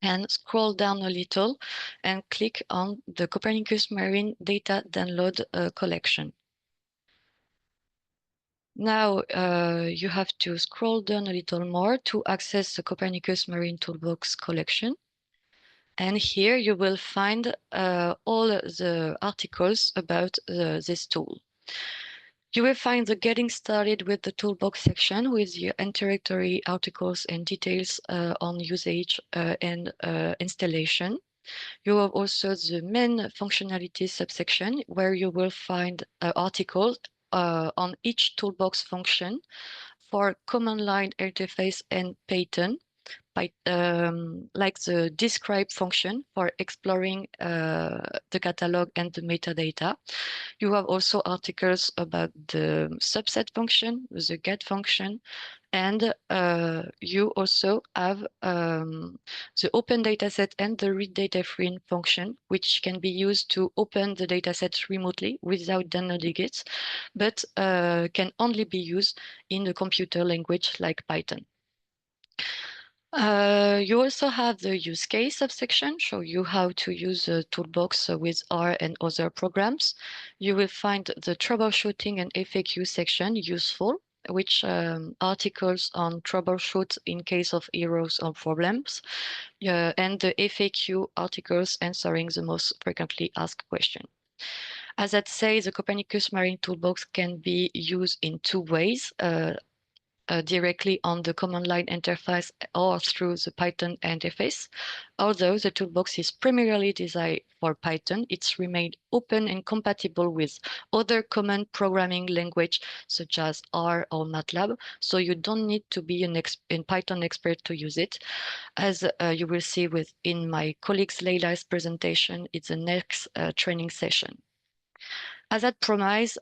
and scroll down a little and click on the Copernicus Marine Data Download collection. Now you have to scroll down a little more to access the Copernicus Marine Toolbox collection. And here you will find all the articles about this tool. You will find the Getting Started with the Toolbox section with the introductory articles and details on usage and installation. You have also the main functionality subsection, where you will find articles on each toolbox function for command line interface and Python, like the describe function for exploring the catalog and the metadata. You have also articles about the subset function, the get function, and you also have the open dataset and the read data frame function, which can be used to open the dataset remotely without downloading it, but can only be used in a computer language like Python. You also have the use case subsection, show you how to use the toolbox with R and other programs. You will find the troubleshooting and FAQ section useful, which articles on troubleshoot in case of errors or problems, and the FAQ articles answering the most frequently asked questions. As I say, the Copernicus Marine Toolbox can be used in two ways. Directly on the command line interface or through the Python interface. Although the toolbox is primarily designed for Python, it's remained open and compatible with other common programming language such as R or MATLAB, so you don't need to be an Python expert to use it. As you will see in my colleague Leila's presentation, it's the next training session. As I promised,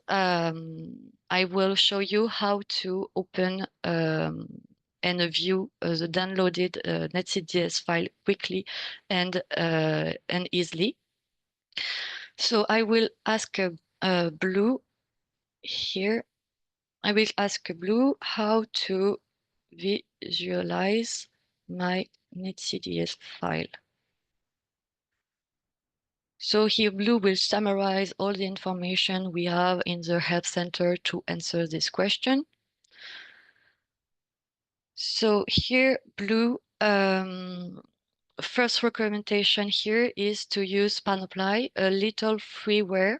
I will show you how to open and view the downloaded netcds file quickly and easily. So I will ask Blue here. I will ask Blue how to visualize my netcds file. So here Blue will summarize all the information we have in the Help Center to answer this question. So here Blue, first recommendation here is to use Panoply, a little freeware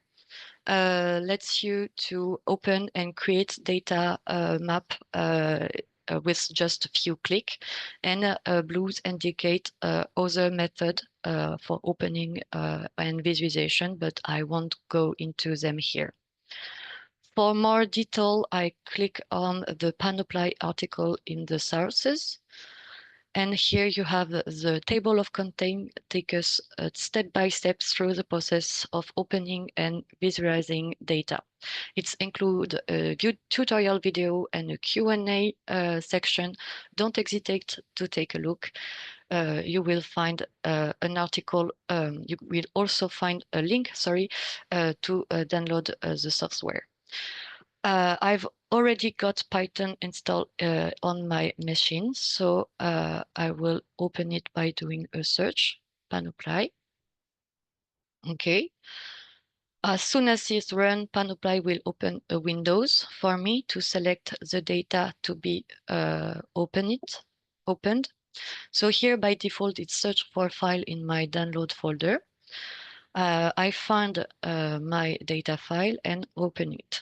lets you to open and create data map with just a few clicks, and Blues indicate other method for opening and visualization, but I won't go into them here. For more detail, I click on the Panoply article in the sources. And here you have the table of content, take us step by step through the process of opening and visualizing data. It's include a tutorial video and a Q&A section. Don't hesitate to take a look. You will find an article. You will also find a link, sorry, to download the software. I've already got Python installed on my machine, so I will open it by doing a search, Panoply. Okay. As soon as it's run, Panoply will open a Windows for me to select the data to be opened. So here by default, it's search for file in my download folder. I find my data file and open it.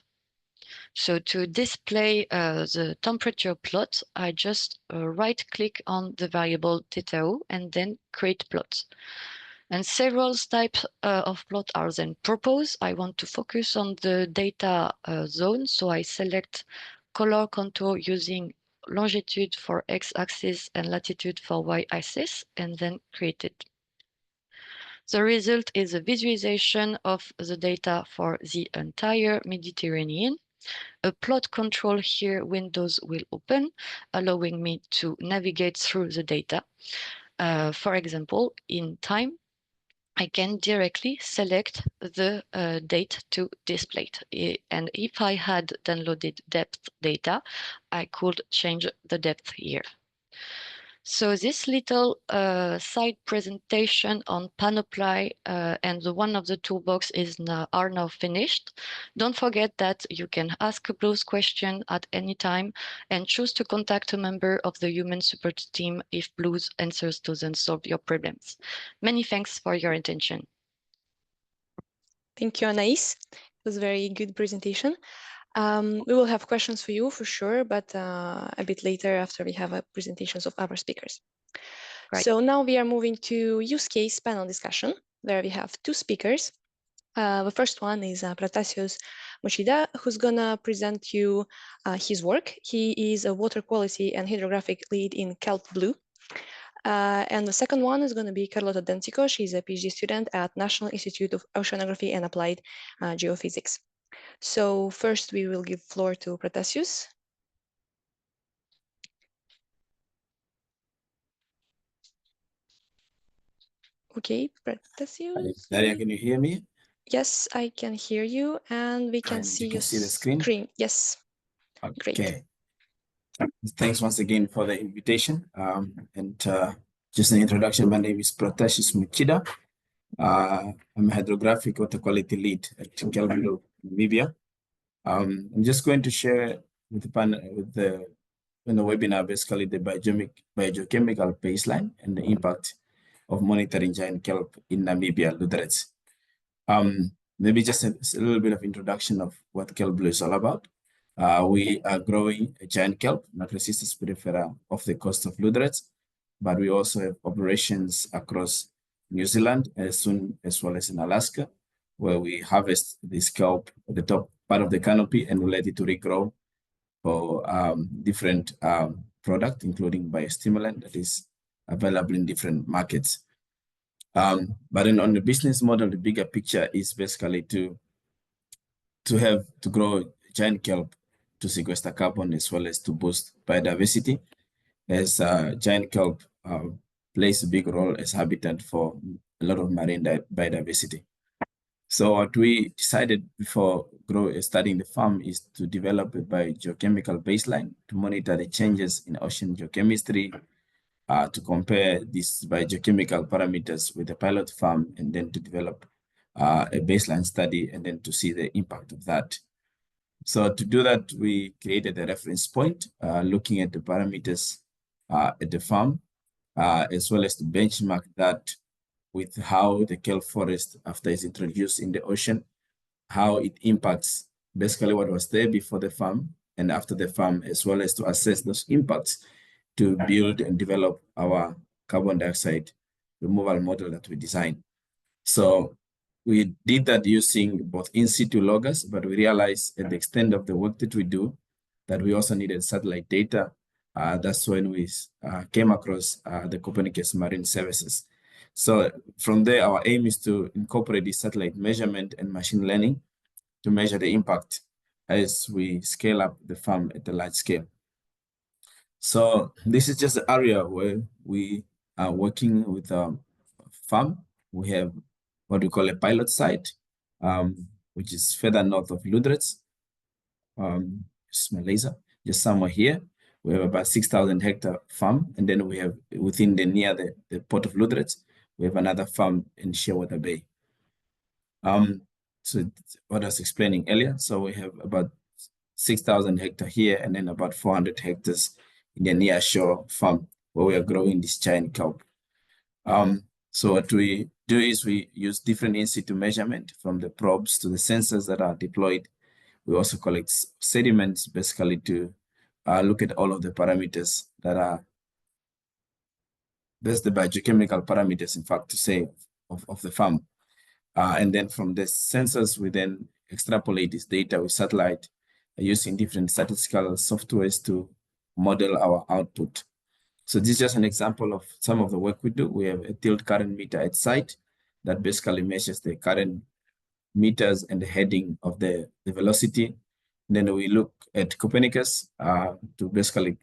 So to display the temperature plot, I just right-click on the variable theta and then create plot. And several types of plot are then proposed. I want to focus on the data zone, so I select color contour using longitude for x-axis and latitude for y-axis, and then create it. The result is a visualization of the data for the entire Mediterranean. A plot control here windows will open, allowing me to navigate through the data. For example, in time, I can directly select the date to display it. And if I had downloaded depth data, I could change the depth here. So this little side presentation on Panoply and the one of the toolbox are now finished. Don't forget that you can ask a Blues question at any time and choose to contact a member of the human support team if Blues answers doesn't solve your problems. Many thanks for your attention. Thank you, Anaïs. It was a very good presentation. We will have questions for you for sure, but a bit later after we have presentations of our speakers. Right. So now we are moving to use case panel discussion, where we have two speakers. The first one is Pratasios Mochida, who's gonna present you his work. He is a water quality and hydrographic lead in Kelp Blue. And the second one is going to be Carlota Densico. She's a PhD student at National Institute of Oceanography and Applied Geophysics. So first we will give floor to Pratasios. Okay, Pratasios. Daria, can you hear me? Yes, I can hear you, and we can see your screen. Yes. Okay. Great. Thanks once again for the invitation. Just an introduction, my name is Pratasios Mochida. I'm a hydrographic water quality lead at Kelp Blue, Namibia. I'm just going to share with the panel, in the webinar, basically the biogeochemical baseline and the impact of monitoring giant kelp in Namibia, Lüderitz. Maybe just a little bit of introduction of what Kelp Blue is all about. We are growing a giant kelp, Macrocystis spirifera, off the coast of Lüderitz, but we also have operations across New Zealand as well as in Alaska, where we harvest this kelp at the top part of the canopy and we let it to regrow for different products, including biostimulant that is available in different markets. But then on the business model, the bigger picture is basically to grow giant kelp to sequester carbon as well as to boost biodiversity, as giant kelp plays a big role as habitat for a lot of marine biodiversity. So what we decided before starting the farm is to develop a biogeochemical baseline to monitor the changes in ocean geochemistry, to compare these biogeochemical parameters with the pilot farm, and then to develop a baseline study, and then to see the impact of that. So to do that, we created a reference point, looking at the parameters at the farm, as well as to benchmark that with how the kelp forest, after it's introduced in the ocean, how it impacts basically what was there before the farm and after the farm, as well as to assess those impacts to build and develop our carbon dioxide removal model that we designed. So we did that using both in situ loggers, but we realized at the extent of the work that we do, that we also needed satellite data. That's when we came across the Copernicus Marine Services. So from there, our aim is to incorporate the satellite measurement and machine learning to measure the impact as we scale up the farm at a large scale. So this is just the area where we are working with a farm. We have what we call a pilot site, which is further north of Ludrets. It's my laser, just somewhere here. We have about 6,000 hectare farm, and then we have within near the port of Ludrets, we have another farm in Shearwater Bay. So what I was explaining earlier, so we have about 6,000 hectare here, and then about 400 hectares in the near shore farm where we are growing this giant kelp. So what we do is we use different in situ measurement, from the probes to the sensors that are deployed. We also collect sediments, basically to look at all of the parameters that are, there's the biogeochemical parameters, in fact, to say, of the farm. And then from the sensors, we then extrapolate this data with satellite using different statistical softwares to model our output. So this is just an example of some of the work we do. We have a tilt current meter at site that basically measures the current meters and the heading of the velocity. And then we look at Copernicus to basically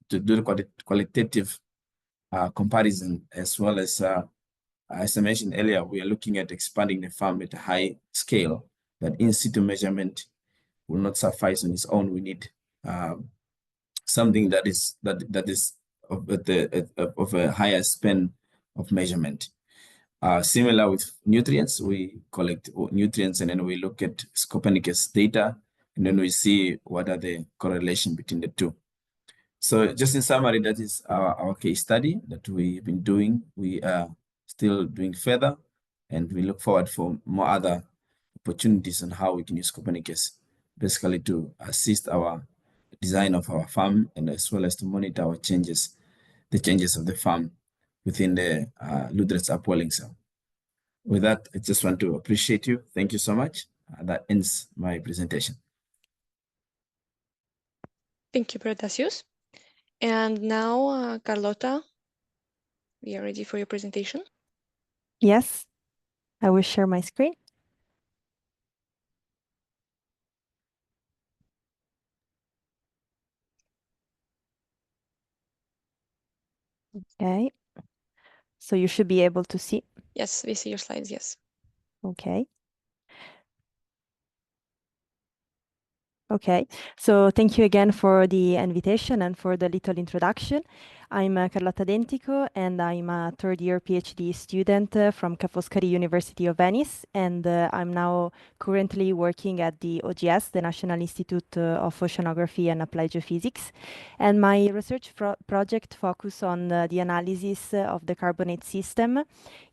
do the qualitative comparison, as well as I mentioned earlier, we are looking at expanding the farm at a high scale. That in situ measurement will not suffice on its own. We need something that is of a higher span of measurement. Similar with nutrients, we collect nutrients and then we look at Copernicus data, and then we see what are the correlation between the two. So just in summary, that is our case study that we've been doing. We are still doing further, and we look forward for more other opportunities on how we can use Copernicus basically to assist our design of our farm, and as well as to monitor our changes, the changes of the farm within the Ludrets upwelling cell. With that, I just want to appreciate you. Thank you so much. That ends my presentation. Thank you, Protasius. And now, Carlota, we are ready for your presentation. Yes, I will share my screen. Okay, so you should be able to see. Yes, we see your slides, yes. Okay. Okay, so thank you again for the invitation and for the little introduction. I'm Carlotta Dentico, and I'm a third-year PhD student from Ca' Foscari University of Venice, and I'm now currently working at the OGS, the National Institute of Oceanography and Applied Geophysics. And my research project focuses on the analysis of the carbonate system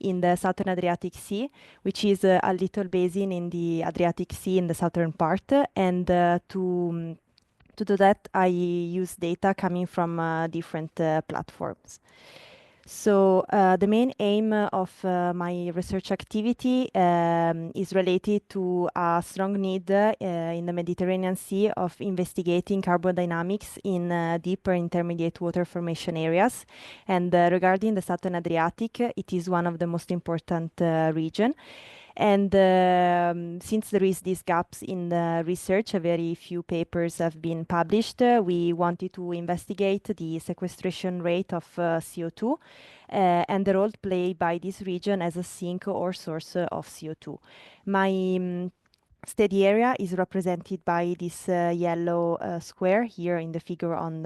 in the Southern Adriatic Sea, which is a little basin in the Adriatic Sea in the southern part, and to do that, I use data coming from different platforms. So the main aim of my research activity is related to a strong need in the Mediterranean Sea of investigating carbon dynamics in deeper intermediate water formation areas. And regarding the Southern Adriatic, it is one of the most important region. And since there is these gaps in the research, very few papers have been published. We wanted to investigate the sequestration rate of CO2 and the role played by this region as a sink or source of CO2. steady area is represented by this yellow square here in the figure on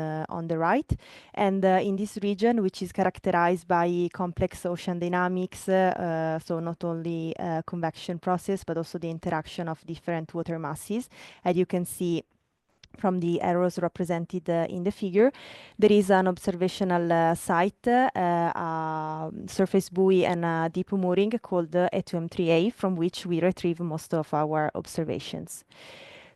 the right. And in this region, which is characterized by complex ocean dynamics, so not only convection process, but also the interaction of different water masses, as you can see from the arrows represented in the figure, there is an observational site, a surface buoy and a deep mooring called E2M3A, from which we retrieve most of our observations.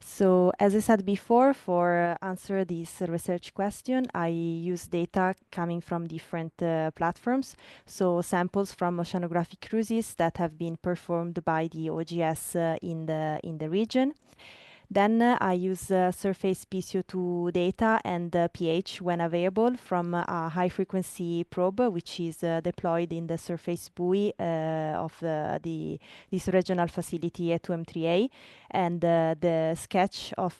So as I said before, for answer this research question, I use data coming from different platforms. So samples from oceanographic cruises that have been performed by the OGS in the region. Then I use surface PCO2 data and pH when available from a high-frequency probe, which is deployed in the surface buoy of this regional facility E2M3A. And the sketch of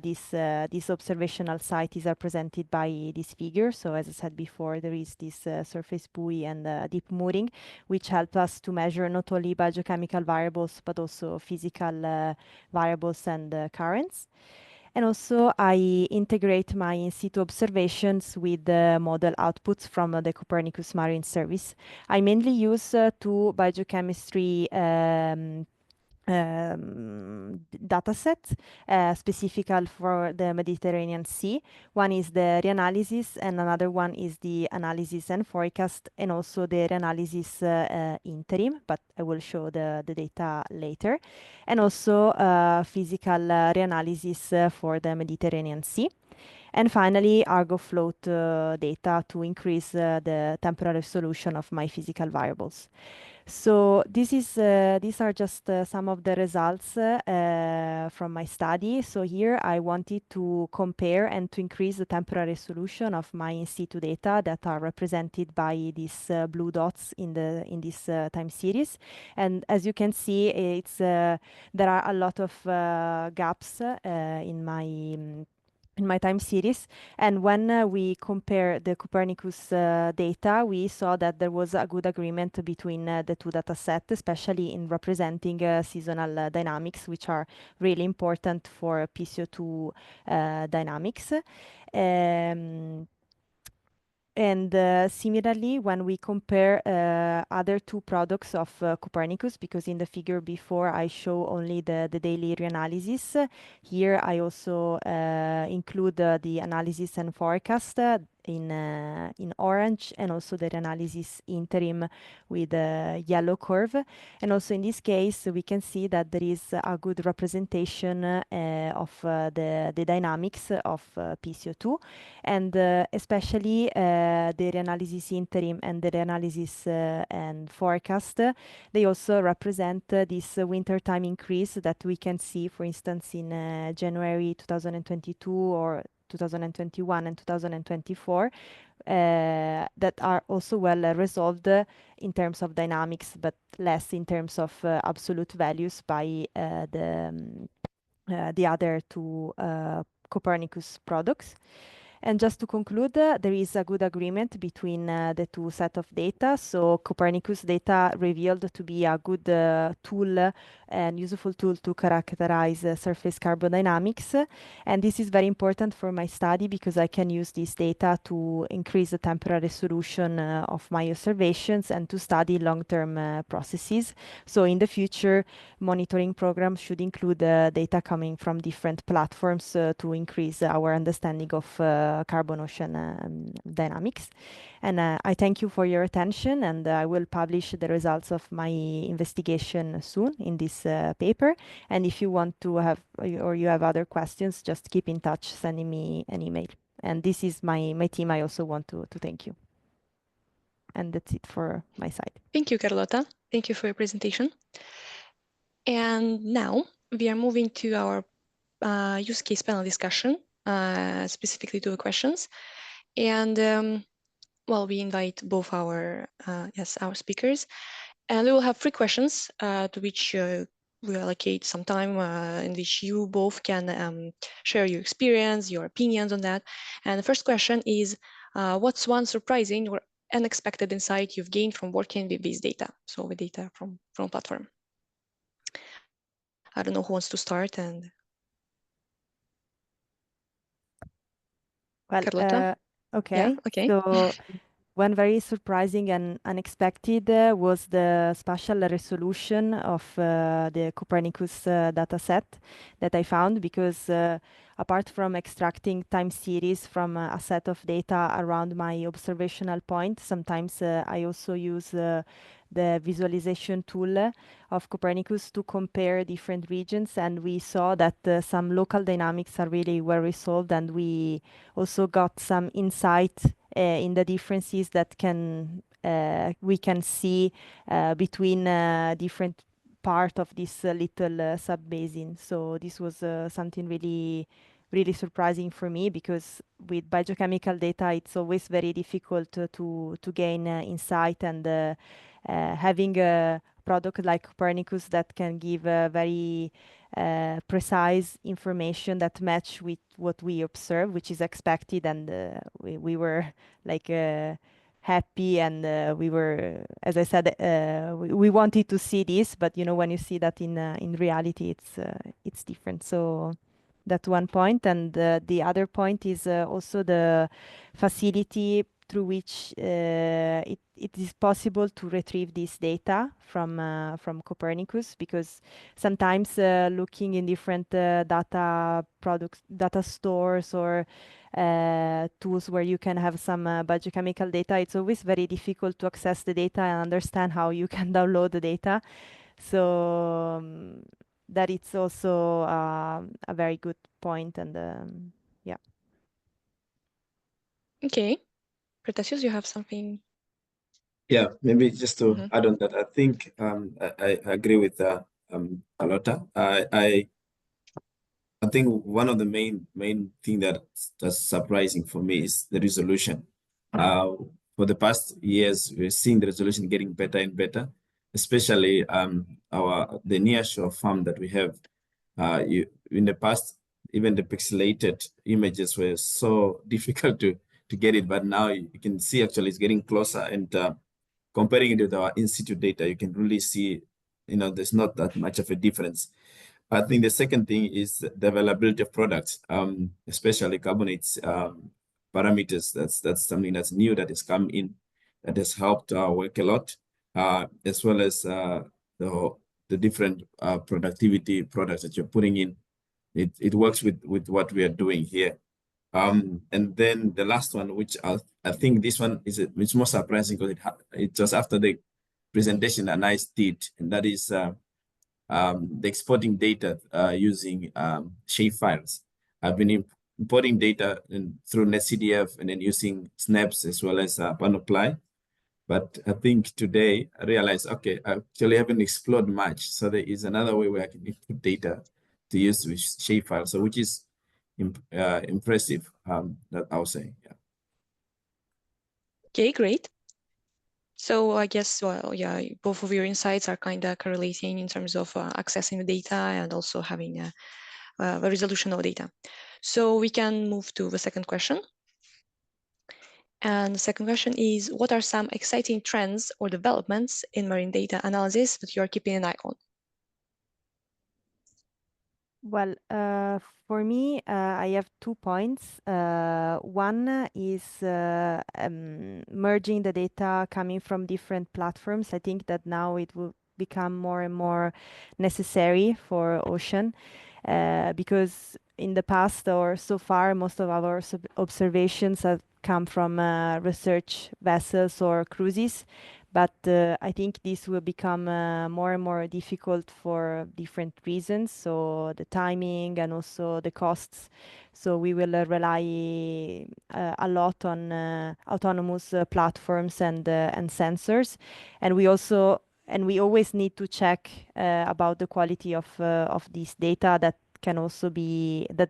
this observational site is represented by this figure. So as I said before, there is this surface buoy and deep mooring, which help us to measure not only biochemical variables, but also physical variables and currents. And also I integrate my in situ observations with the model outputs from the Copernicus Marine Service. I mainly use two biochemistry dataset specific for the Mediterranean Sea. One is the reanalysis and another one is the analysis and forecast, and also the reanalysis interim, but I will show the data later. And also physical reanalysis for the Mediterranean Sea. And finally, Argo float data to increase the temporal resolution of my physical variables. So these are just some of the results from my study. So here I wanted to compare and to increase the temporal resolution of my in situ data that are represented by these blue dots in this time series. And as you can see, there are a lot of gaps in my time series. And when we compare the Copernicus data, we saw that there was a good agreement between the two data sets, especially in representing seasonal dynamics, which are really important for PCO2 dynamics. And similarly, when we compare other two products of Copernicus, because in the figure before I show only the daily reanalysis, here I also include the analysis and forecast in orange, and also the reanalysis interim with a yellow curve. And also in this case, we can see that there is a good representation of the dynamics of PCO2, and especially the reanalysis interim and the reanalysis and forecast. They also represent this wintertime increase that we can see, for instance, in January 2022 or 2021 and 2024, that are also well resolved in terms of dynamics, but less in terms of absolute values by the other two Copernicus products. And just to conclude, there is a good agreement between the two sets of data. So Copernicus data revealed to be a good tool and useful tool to characterize surface carbon dynamics. And this is very important for my study because I can use this data to increase the temporal resolution of my observations and to study long-term processes. So in the future, monitoring programs should include data coming from different platforms to increase our understanding of carbon ocean dynamics. And I thank you for your attention, and I will publish the results of my investigation soon in this paper. And if you want to have, or you have other questions, just keep in touch, sending me an email. And this is my team. I also want to thank you. And that's it for my side. Thank you, Carlotta. Thank you for your presentation. And now we are moving to our use case panel discussion, specifically to the questions. And well, we invite both our speakers, and we will have 3 questions to which we allocate some time in which you both can share your experience, your opinions on that. And the first question is, what's one surprising or unexpected insight you've gained from working with this data? So with data from platform. I don't know who wants to start. And Well, Carlotta? okay. Yeah, okay. So one very surprising and unexpected was the spatial resolution of the Copernicus dataset that I found, because apart from extracting time series from a set of data around my observational point, sometimes I also use the visualization tool of Copernicus to compare different regions, and we saw that some local dynamics are really well resolved, and we also got some insight in the differences that we can see between different part of this little sub-basin. So this was something really surprising for me, because with biogeochemical data it's always very difficult to gain insight, and having a product like Copernicus that can give very precise information that match with what we observe, which is expected, and we were like happy, and we were, as I said, we wanted to see this, but you know, when you see that in reality, it's different. So that's one point, and the other point is also the facility through which it is possible to retrieve this data from Copernicus, because sometimes looking in different data stores, or tools where you can have some biochemical data, it's always very difficult to access the data and understand how you can download the data. So that it's also a very good point, and yeah. Okay. Protasius, you have something? Yeah, maybe just to add on that, I think I agree with Carlotta. I think one of the main thing that's surprising for me is the resolution. For the past years, we're seeing the resolution getting better and better, especially the nearshore farm that we have. In the past, even the pixelated images were so difficult to get it, but now you can see actually it's getting closer, and comparing it with our in-situ data, you can really see, there's not that much of a difference. I think the second thing is the availability of products, especially carbonates parameters. That's something that's new that has come in, that has helped our work a lot, as well as the different productivity products that you're putting in. It works with what we are doing here. And then the last one, which I think this one it's more surprising, because it was after the presentation that I did, and that is the exporting data using shape files. I've been importing data through NetCDF, and then using snaps as well as Panoply. But I think today I realized, okay, I actually haven't explored much. So there is another way where I can input data to use with shape files, so which is impressive, that I'll say. Yeah. Okay, great. So I guess, well, yeah, both of your insights are kind of correlating in terms of accessing the data and also having a resolution of data. So we can move to the second question. And the second question is, what are some exciting trends or developments in marine data analysis that you are keeping an eye on? Well, for me, I have 2 points. One is merging the data coming from different platforms. I think that now it will become more and more necessary for ocean, because in the past, or so far, most of our observations have come from research vessels or cruises. But I think this will become more and more difficult for different reasons. So the timing and also the costs. So we will rely a lot on autonomous platforms and sensors. And we always need to check about the quality of this data that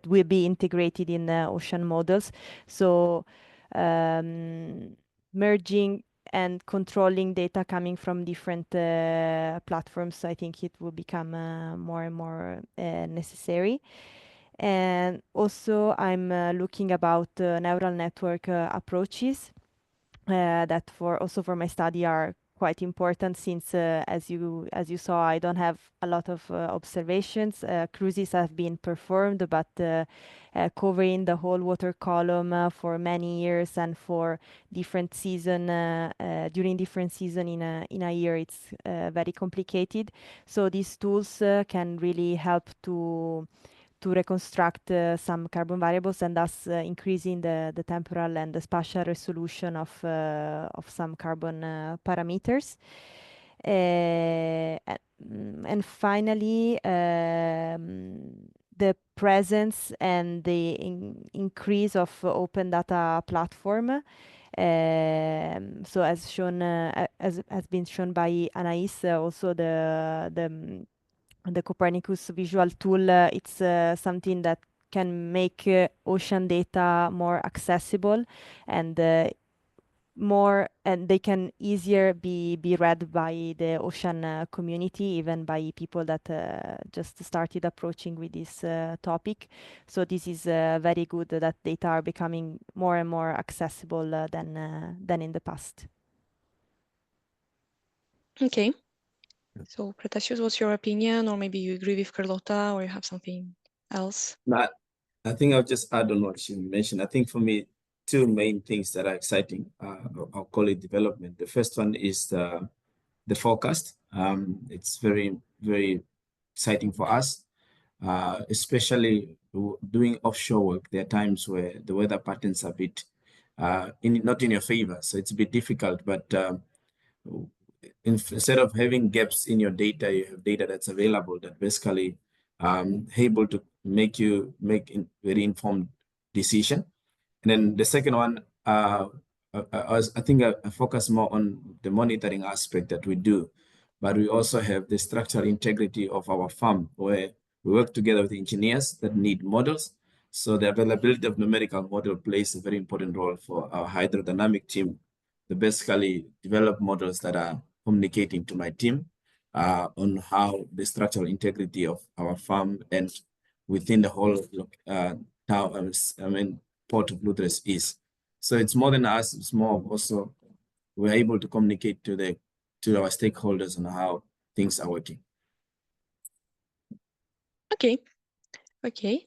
will be integrated in ocean models. So merging and controlling data coming from different platforms, I think it will become more and more necessary. And also I'm looking about neural network approaches that for my study are quite important since, as you saw, I don't have a lot of observations. Cruises have been performed, but covering the whole water column for many years and for different season during different season in a year, it's very complicated. So these tools can really help to reconstruct some carbon variables and thus increasing the temporal and the spatial resolution of some carbon parameters. And finally, the presence and the increase of open data platform. So as shown, as has been shown by Anais, also the Copernicus visual tool, it's something that can make ocean data more accessible and they can easier be read by the ocean community, even by people that just started approaching with this topic. So this is very good that data are becoming more and more accessible than in the past. Okay. So, Protasius, what's your opinion? Or maybe you agree with Carlotta, or you have something else? No, I think I'll just add on what she mentioned. I think for me, two main things that are exciting, I'll call it development. The first one is the forecast. It's very, very exciting for us, especially doing offshore work. There are times where the weather patterns are a bit not in your favor, so it's a bit difficult, but instead of having gaps in your data, you have data that's available that basically able to make you make very informed decision. And then the second one, I think I focus more on the monitoring aspect that we do, but we also have the structural integrity of our farm, where we work together with engineers that need models. So the availability of numerical model plays a very important role for our hydrodynamic team to basically develop models that are communicating to my team on how the structural integrity of our farm and within the whole port of Lutres is. So it's more than us, it's more also we're able to communicate to our stakeholders on how things are working. Okay. Okay.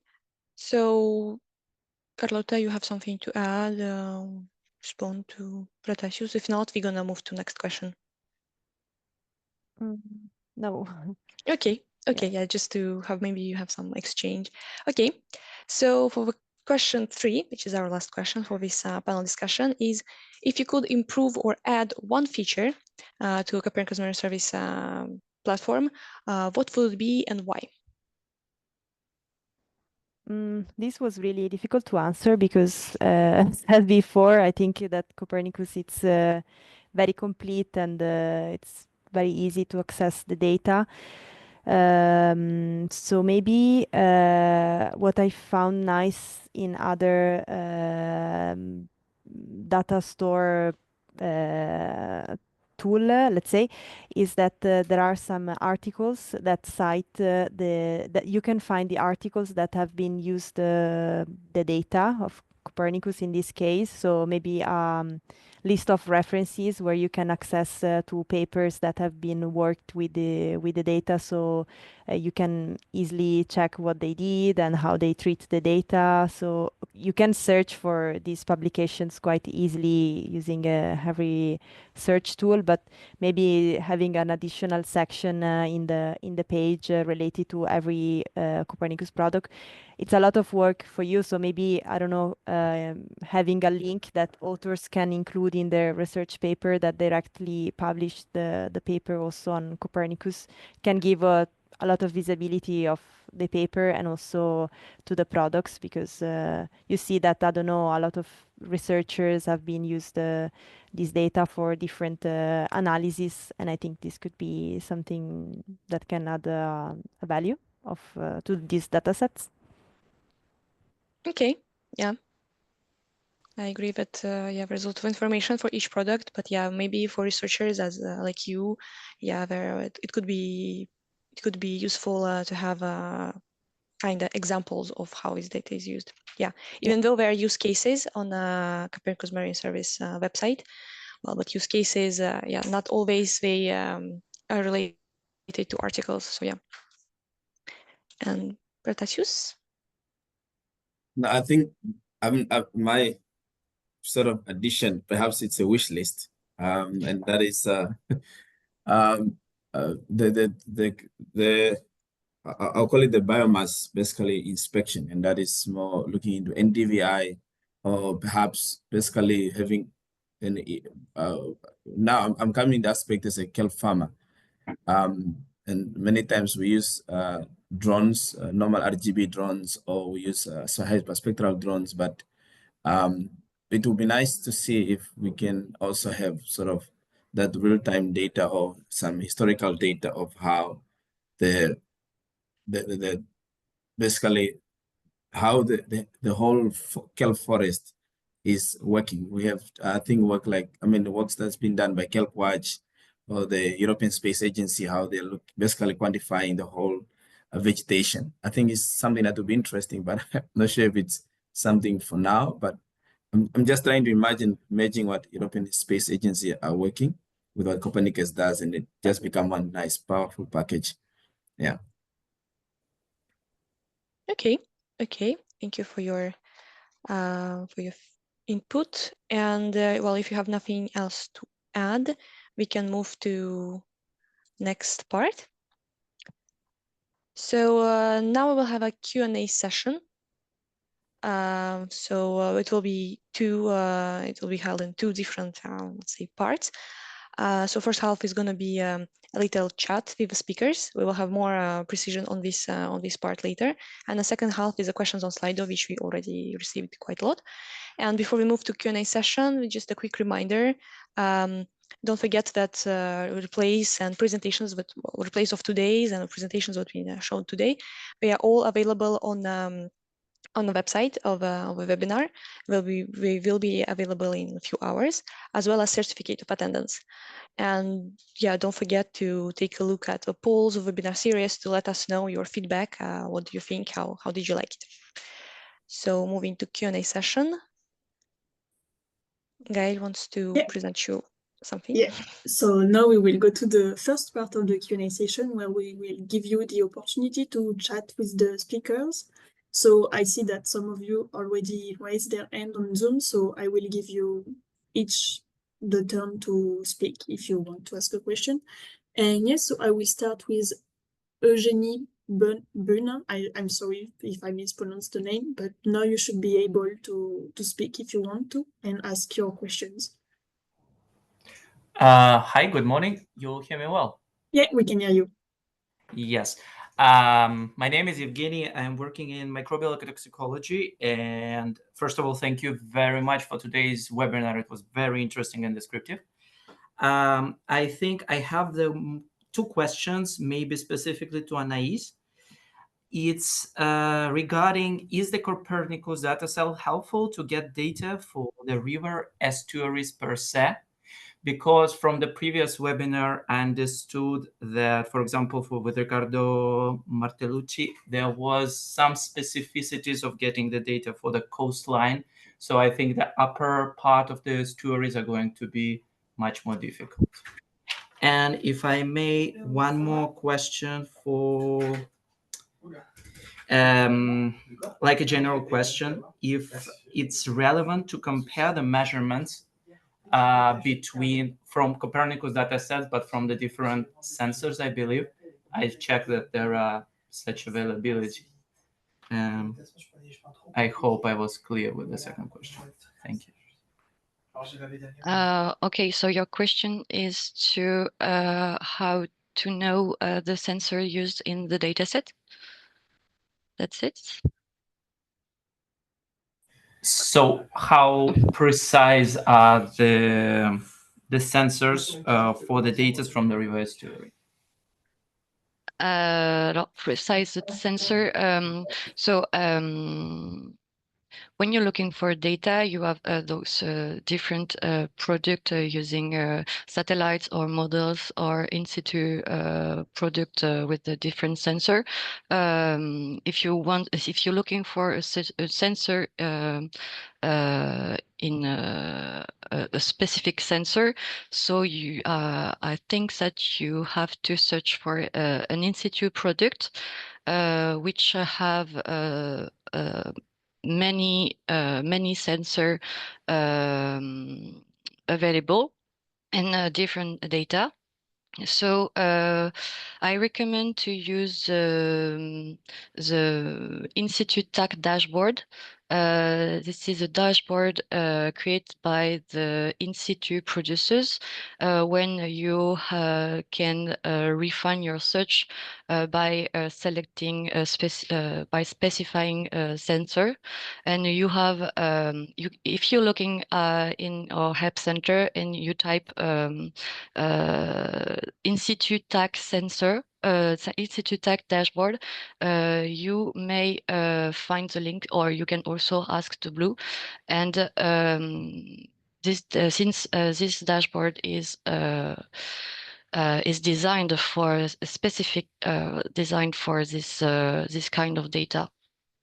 So, Carlotta, you have something to add? Respond to Protasius. If not, we're gonna move to next question. No. Okay. Okay. Yeah, just to have maybe you have some exchange. Okay. So for question 3, which is our last question for this panel discussion, is if you could improve or add one feature to Copernicus Marine Service platform, what would it be and why? This was really difficult to answer because, as before, I think that Copernicus it's very complete and it's very easy to access the data. So maybe what I found nice in other data store tool, let's say, is that there are some articles that cite that you can find the articles that have been used the data of Copernicus in this case. So maybe list of references where you can access to papers that have been worked with the data, so you can easily check what they did and how they treat the data. So you can search for these publications quite easily using a heavy search tool, but maybe having an additional section in the page related to every Copernicus product, it's a lot of work for you. So maybe, I don't know, having a link that authors can include in their research paper that directly publish the paper also on Copernicus can give a lot of visibility of the paper and also to the products, because you see that, I don't know, a lot of researchers have been used this data for different analysis, and I think this could be something that can add a value of to these data sets. Okay, yeah. I agree that yeah, there's a lot of information for each product, but yeah, maybe for researchers as like you, yeah, it could be useful to have kind of examples of how his data is used. Yeah, even though there are use cases on Copernicus Marine Service website but use cases, yeah, not always they are related to articles. So yeah. And Bertasius? No, I think my sort of addition, perhaps it's a wish list, and that is the I'll call it the biomass basically inspection, and that is more looking into NDVI, or perhaps basically having an now I'm coming the aspect as a kelp farmer, and many times we use drones, normal RGB drones, or we use hyperspectral drones, but it would be nice to see if we can also have sort of that real-time data or some historical data of how the basically how the whole kelp forest is working. We have, I think, the works that's been done by Kelp Watch or the European Space Agency, how they look basically quantifying the whole vegetation. I think it's something that would be interesting, but I'm not sure if it's something for now. But I'm just trying to imagine what European Space Agency are working with what Copernicus does, and it just become one nice, powerful package. Yeah. Okay. Thank you for your input. And well, if you have nothing else to add, we can move to next part. So now we will have a Q&A session. It will be held in two different, let's say, parts. So first half is going to be a little chat with the speakers. We will have more precision on this part later. And the second half is the questions on Slido, which we already received quite a lot. And before we move to Q&A session, just a quick reminder. Don't forget that replays and presentations, replays of today's and presentations that we shown today, they are all available on the website of a webinar. We will be available in a few hours, as well as certificate of attendance. And yeah, don't forget to take a look at the polls of webinar series to let us know your feedback. What do you think? How did you like it? So moving to Q&A session. Gael wants to present you something. Yeah, so now we will go to the first part of the Q&A session, where we will give you the opportunity to chat with the speakers. So I see that some of you already raised their hand on Zoom, so I will give you each the turn to speak if you want to ask a question. And yes, so I will start with Eugenie Buna. I'm sorry if I mispronounced the name, but now you should be able to speak if you want to and ask your questions. Hi, good morning. You hear me well? Yeah, we can hear you. Yes. My name is Evgeny. I'm working in microbial toxicology. And first of all, thank you very much for today's webinar. It was very interesting and descriptive. I think I have the two questions, maybe specifically to Anais. It's regarding, is the Copernicus data set helpful to get data for the river estuaries per se? Because from the previous webinar, I understood that, for example, with Riccardo Martellucci, there was some specificities of getting the data for the coastline. So I think the upper part of the estuaries are going to be much more difficult. And if I may, one more question for like a general question, if it's relevant to compare the measurements from Copernicus data sets, but from the different sensors, I believe. I checked that there are such availability. I hope I was clear with the second question. Thank you. Okay, so your question is to how to know the sensor used in the dataset? That's it? So how precise are the sensors for the data from the river estuary? Not precise sensor. When you're looking for data, you have those different product using satellites or models or in situ product with a different sensor. If you're looking for a sensor in a specific sensor, so you I think that you have to search for an in situ product which have many sensor available and different data. So I recommend to use the in situ TAC dashboard. This is a dashboard created by the in situ producers when you can refine your search by selecting by specifying a sensor, and you have if you're looking in our help center and you type in situ TAC sensor, in situ TAC dashboard, you may find the link, or you can also ask to Blue. And this since this dashboard is designed for a specific designed for this kind of data.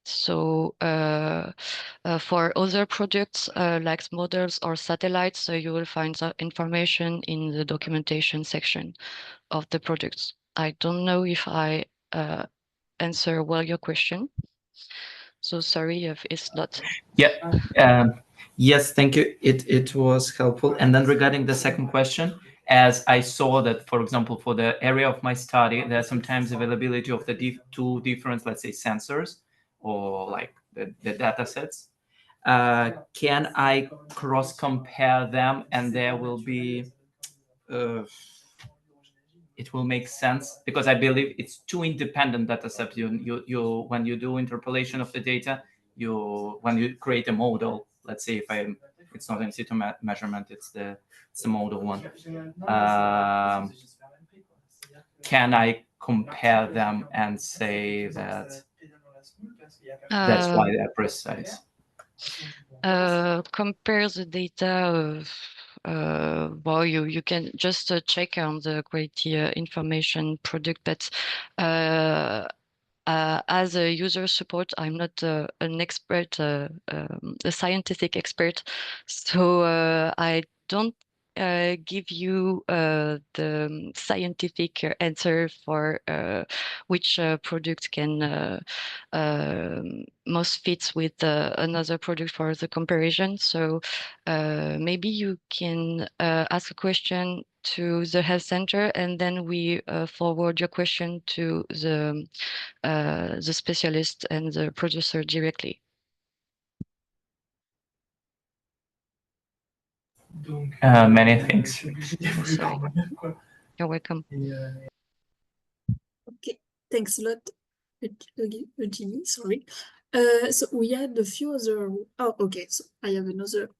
So for other products like models or satellites, so you will find the information in the documentation section of the products. I don't know if I answer well your question. So sorry if it's not. Yeah. Yes, thank you. It was helpful. And then regarding the second question, as I saw that, for example, for the area of my study, there's sometimes availability of the two different, let's say, sensors or like the data sets. Can I cross compare them and there will be it will make sense, because I believe it's two independent data sets. You when you do interpolation of the data, when you create a model, let's say it's not in situ measurement, it's the model one. Can I compare them and say that that's why they're precise? Compare the data of well, you can just check on the quality information product, but as a user support, I'm not an expert, a scientific expert, so I don't give you the scientific answer for which product can most fits with another product for the comparison. So maybe you can ask a question to the health center, and then we forward your question to the specialist and the producer directly. Many thanks. Sorry. You're welcome. Okay, thanks a lot, Eugenie, sorry. So we had a few other, oh, okay, so I have another.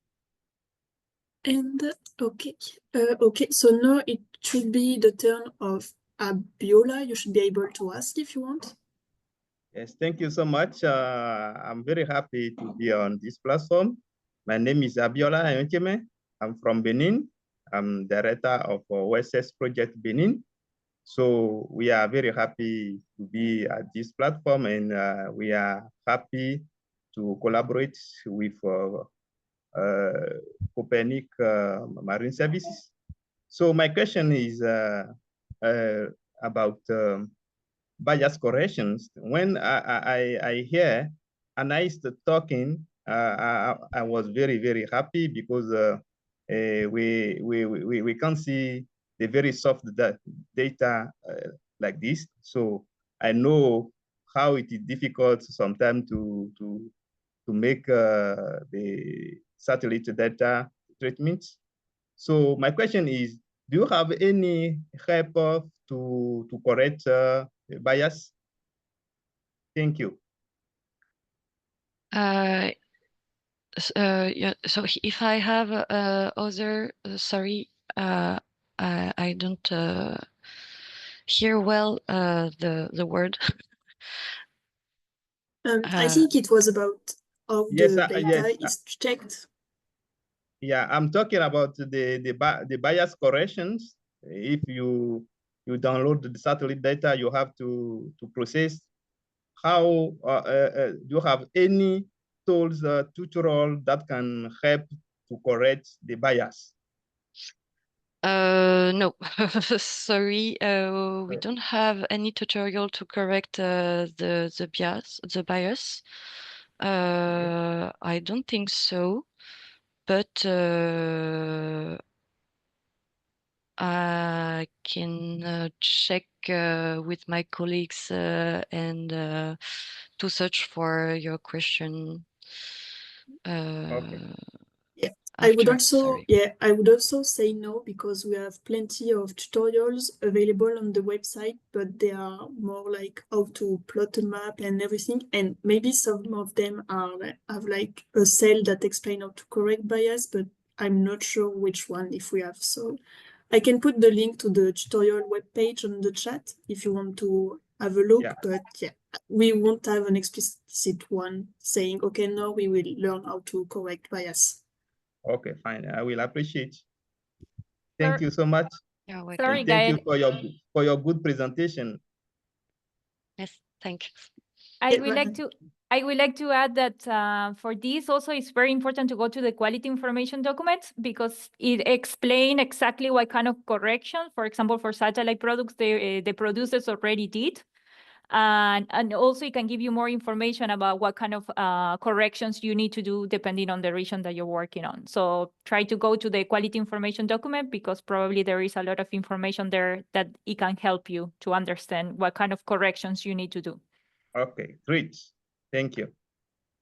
And okay, so now it should be the turn of Abiola. You should be able to ask if you want. Yes, thank you so much. I'm very happy to be on this platform. My name is Abiola Ayoncheme. I'm from Benin. I'm director of OSS Project Benin. So we are very happy to be at this platform, and we are happy to collaborate with Copernicus Marine Services. So my question is about bias corrections. When I hear Anais talking, I was very, very happy because we can see the very soft data like this. So I know how it is difficult sometimes to make the satellite data treatments. So my question is, do you have any help to correct bias? Thank you. Yeah, so if I have other, sorry, I don't hear well the word. I think it was about how Yes, the data yes. is checked? Yeah, I'm talking about the bias corrections. If you download the satellite data, you have to process. How do you have any tools, tutorial that can help to correct the bias? No, sorry, we don't have any tutorial to correct the bias. I don't think so, but I can check with my colleagues and to search for your question. Okay. Yeah, I would After, also say no, because we have plenty of tutorials available on the website, but they are more like how to plot a map and everything. And maybe some of them have like a cell that explain how to correct bias, but I'm not sure which one if we have. So I can put the link to the tutorial webpage on the chat if you want to have a look. Yeah. But yeah, we won't have an explicit one saying, okay, now we will learn how to correct bias. Okay, fine. I will appreciate. Thank you so much. You're welcome. Sorry, Thank you Gael. for your good presentation. Yes, thank you. I would like to add that for this also it's very important to go to the quality information documents, because it explains exactly what kind of correction, for example, for satellite products, the producers already did. And also it can give you more information about what kind of corrections you need to do depending on the region that you're working on. So try to go to the quality information document, because probably there is a lot of information there that it can help you to understand what kind of corrections you need to do. Okay, great. Thank you.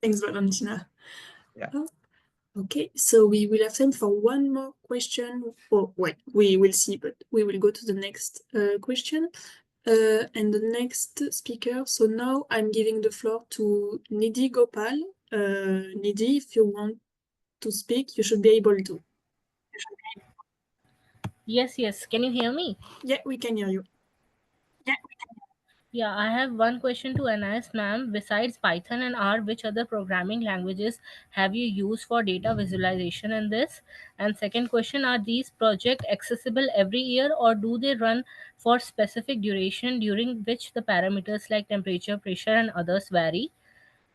Thanks, Valentina. Yeah. Okay, so we will have time for one more question. Oh, wait, we will see, but we will go to the next question. And the next speaker. So now I'm giving the floor to Nidhi Gopal. Nidhi, if you want to speak, you should be able to. Yes. Can you hear me? Yeah, we can hear you. Yeah, I have one question to Anas, ma'am. Besides Python and R, which other programming languages have you used for data visualization in this? And second question, are these projects accessible every year, or do they run for specific duration during which the parameters like temperature, pressure, and others vary?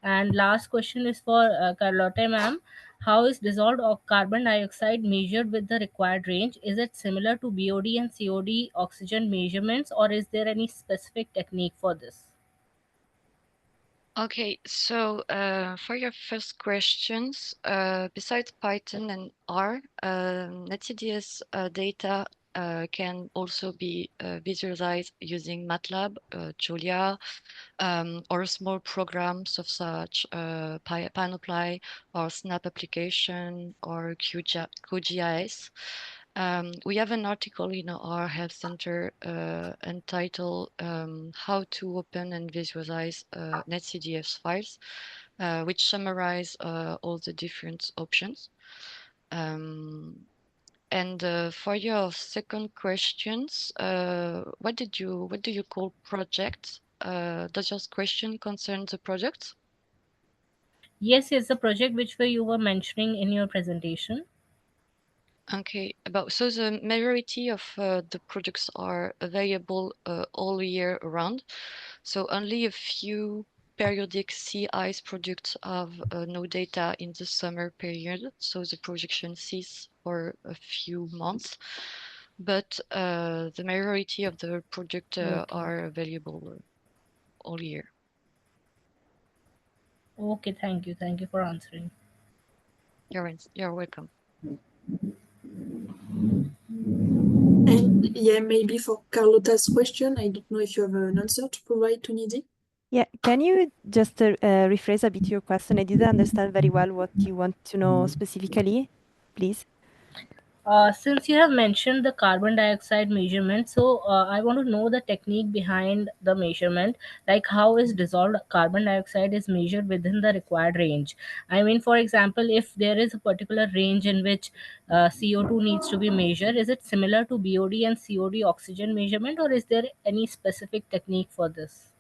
And last question is for Carlotte, ma'am. How is dissolved carbon dioxide measured with the required range? Is it similar to BOD and COD oxygen measurements, or is there any specific technique for this? Okay, so for your first questions, besides Python and R, NetCDS data can also be visualized using MATLAB, Julia, or small programs of such Panoply or Snap application or QGIS. We have an article in our Help Center entitled How to Open and Visualize NetCDS files, which summarize all the different options. And for your second questions, what do you call projects? Does your question concern the project? Yes, the project which you were mentioning in your presentation. Okay, so the majority of the products are available all year round. So only a few periodic sea ice products have no data in the summer period. So the projection ceases for a few months. But the majority of the products are available all year. Okay, thank you. Thank you for answering. You're welcome. And yeah, maybe for Carlotta's question, I don't know if you have an answer to provide to Nidhi. Yeah, can you just rephrase a bit your question? I didn't understand very well what you want to know specifically, please. Since you have mentioned the carbon dioxide measurement, so I want to know the technique behind the measurement, like how is dissolved carbon dioxide is measured within the required range. I mean, for example, if there is a particular range in which CO2 needs to be measured, is it similar to BOD and COD oxygen measurement, or is there any specific technique for this?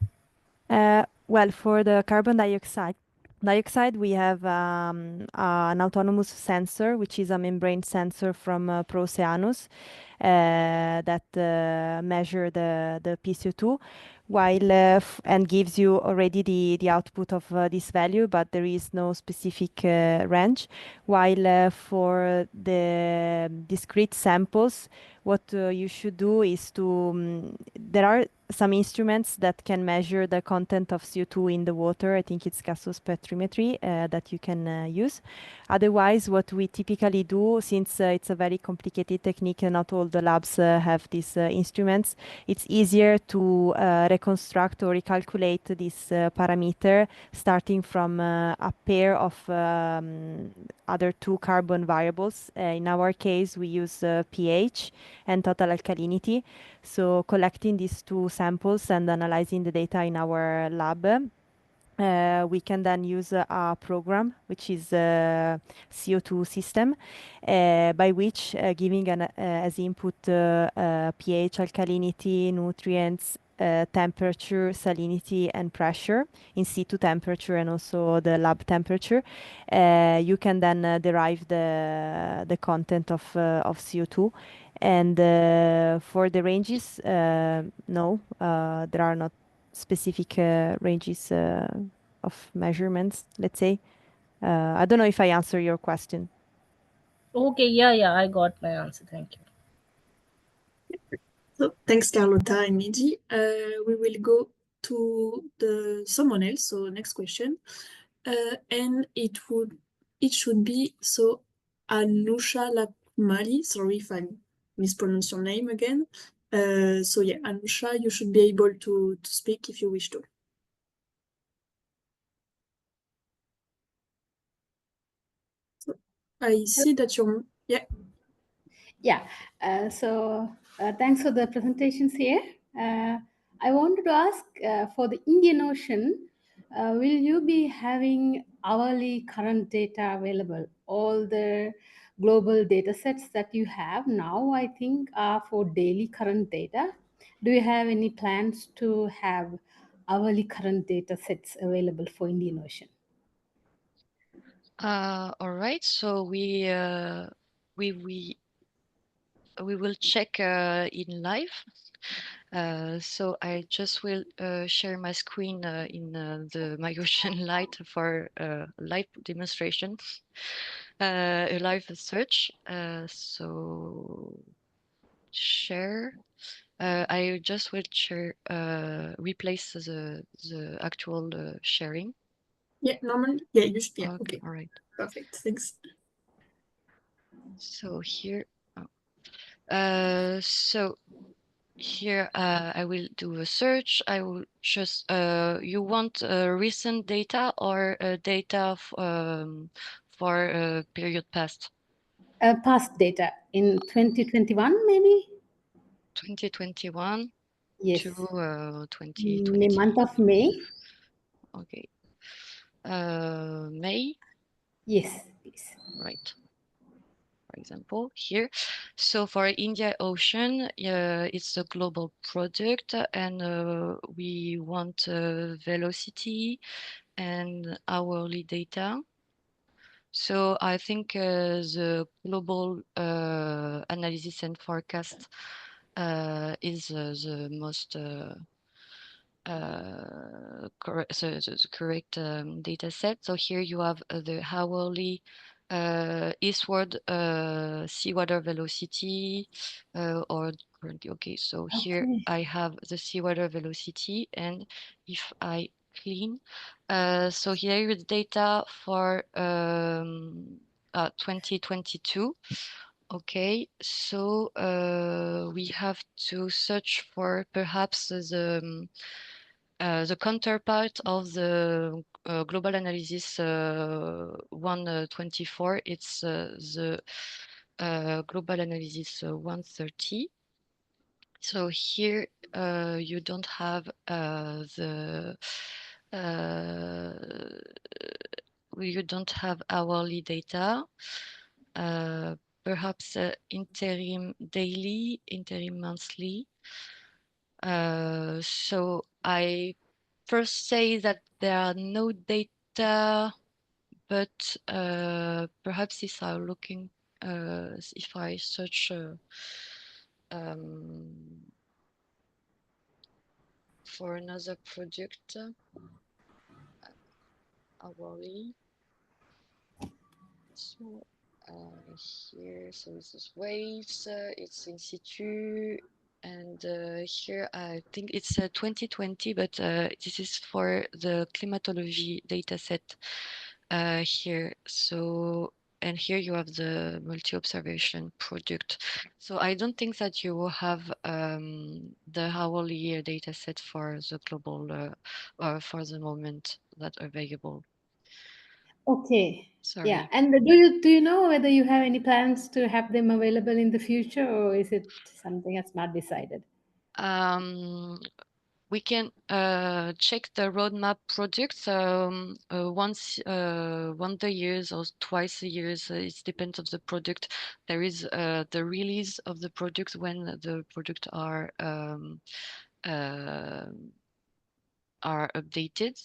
Well, for the carbon dioxide, dioxide, we have an autonomous sensor, which is a membrane sensor from Proceanus that measure the PCO2, while and gives you already the output of this value, but there is no specific range. While for the discrete samples, what you should do is to there are some instruments that can measure the content of CO2 in the water. I think it's gasospectrometry that you can use. Otherwise, what we typically do, since it's a very complicated technique and not all the labs have these instruments, it's easier to reconstruct or recalculate this parameter starting from a pair of other two carbon variables. In our case, we use pH and total alkalinity. So collecting these two samples and analyzing the data in our lab, we can then use a program, which is a CO2 system, by which giving as input pH, alkalinity, nutrients, temperature, salinity, and pressure, in situ temperature and also the lab temperature, you can then derive the content of CO2. And for the ranges, no, there are not specific ranges of measurements, let's say. I don't know if I answer your question. Okay, yeah, I got my answer. Thank you. So thanks, Carlota and Mehdi. We will go to someone else. So next question, and it should be so Anusha Lapmali. Sorry if I mispronounce your name again. So yeah, Anusha, you should be able to speak if you wish to. So I see that you're Thanks for the presentations here. I wanted to ask for the Indian Ocean, will you be having hourly current data available? All the global data sets that you have now, I think, are for daily current data. Do you have any plans to have hourly current data sets available for Indian Ocean? All right, so we will check in live. So I just will share my screen in the MyOcean Lite for live demonstration, a live search. So share. I just will share, replace the actual sharing. Yeah, normally, yeah, you should, yeah, Okay, okay. all right. Perfect, thanks. So here, so here I will do a search. I will just, you want recent data or data for period past? Past data in 2021, maybe? 2021 Yes. to 2020. In the month of May? Okay. May? Yes, please. Right. For example, here. So for India Ocean, it's a global product, and we want velocity and hourly data. So I think the global analysis and forecast is the most correct data set. So here you have the hourly eastward seawater velocity or currently. Okay, so here I have the seawater velocity, and if I clean, so here is data for 2022. Okay, so we have to search for perhaps the counterpart of the global analysis 124. It's the global analysis 130. So here you don't have you don't have hourly data. Perhaps interim daily, interim monthly. So I first say that there are no data, but perhaps if I'm looking, if I search for another product, hourly. So here, so this is waves, it's in situ, and here I think it's 2020, but this is for the climatology dataset here. So, and here you have the multi-observation product. So I don't think that you will have the hourly dataset for the global for the moment that available. Okay. Sorry. Yeah. And do you know whether you have any plans to have them available in the future, or is it something that's not decided? We can check the roadmap projects once a year or twice a year. It depends on the product. There is the release of the product when the product are updated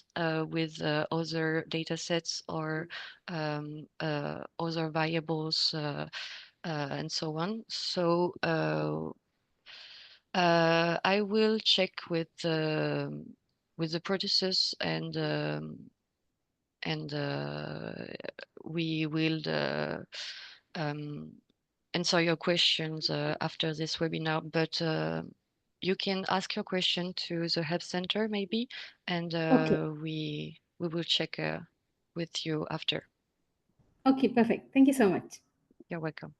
with other data sets or other variables and so on. So I will check with the producers and we will answer your questions after this webinar. But you can ask your question to the help center maybe, and Okay. we will check with you after. Okay, perfect. Thank you so much. You're welcome.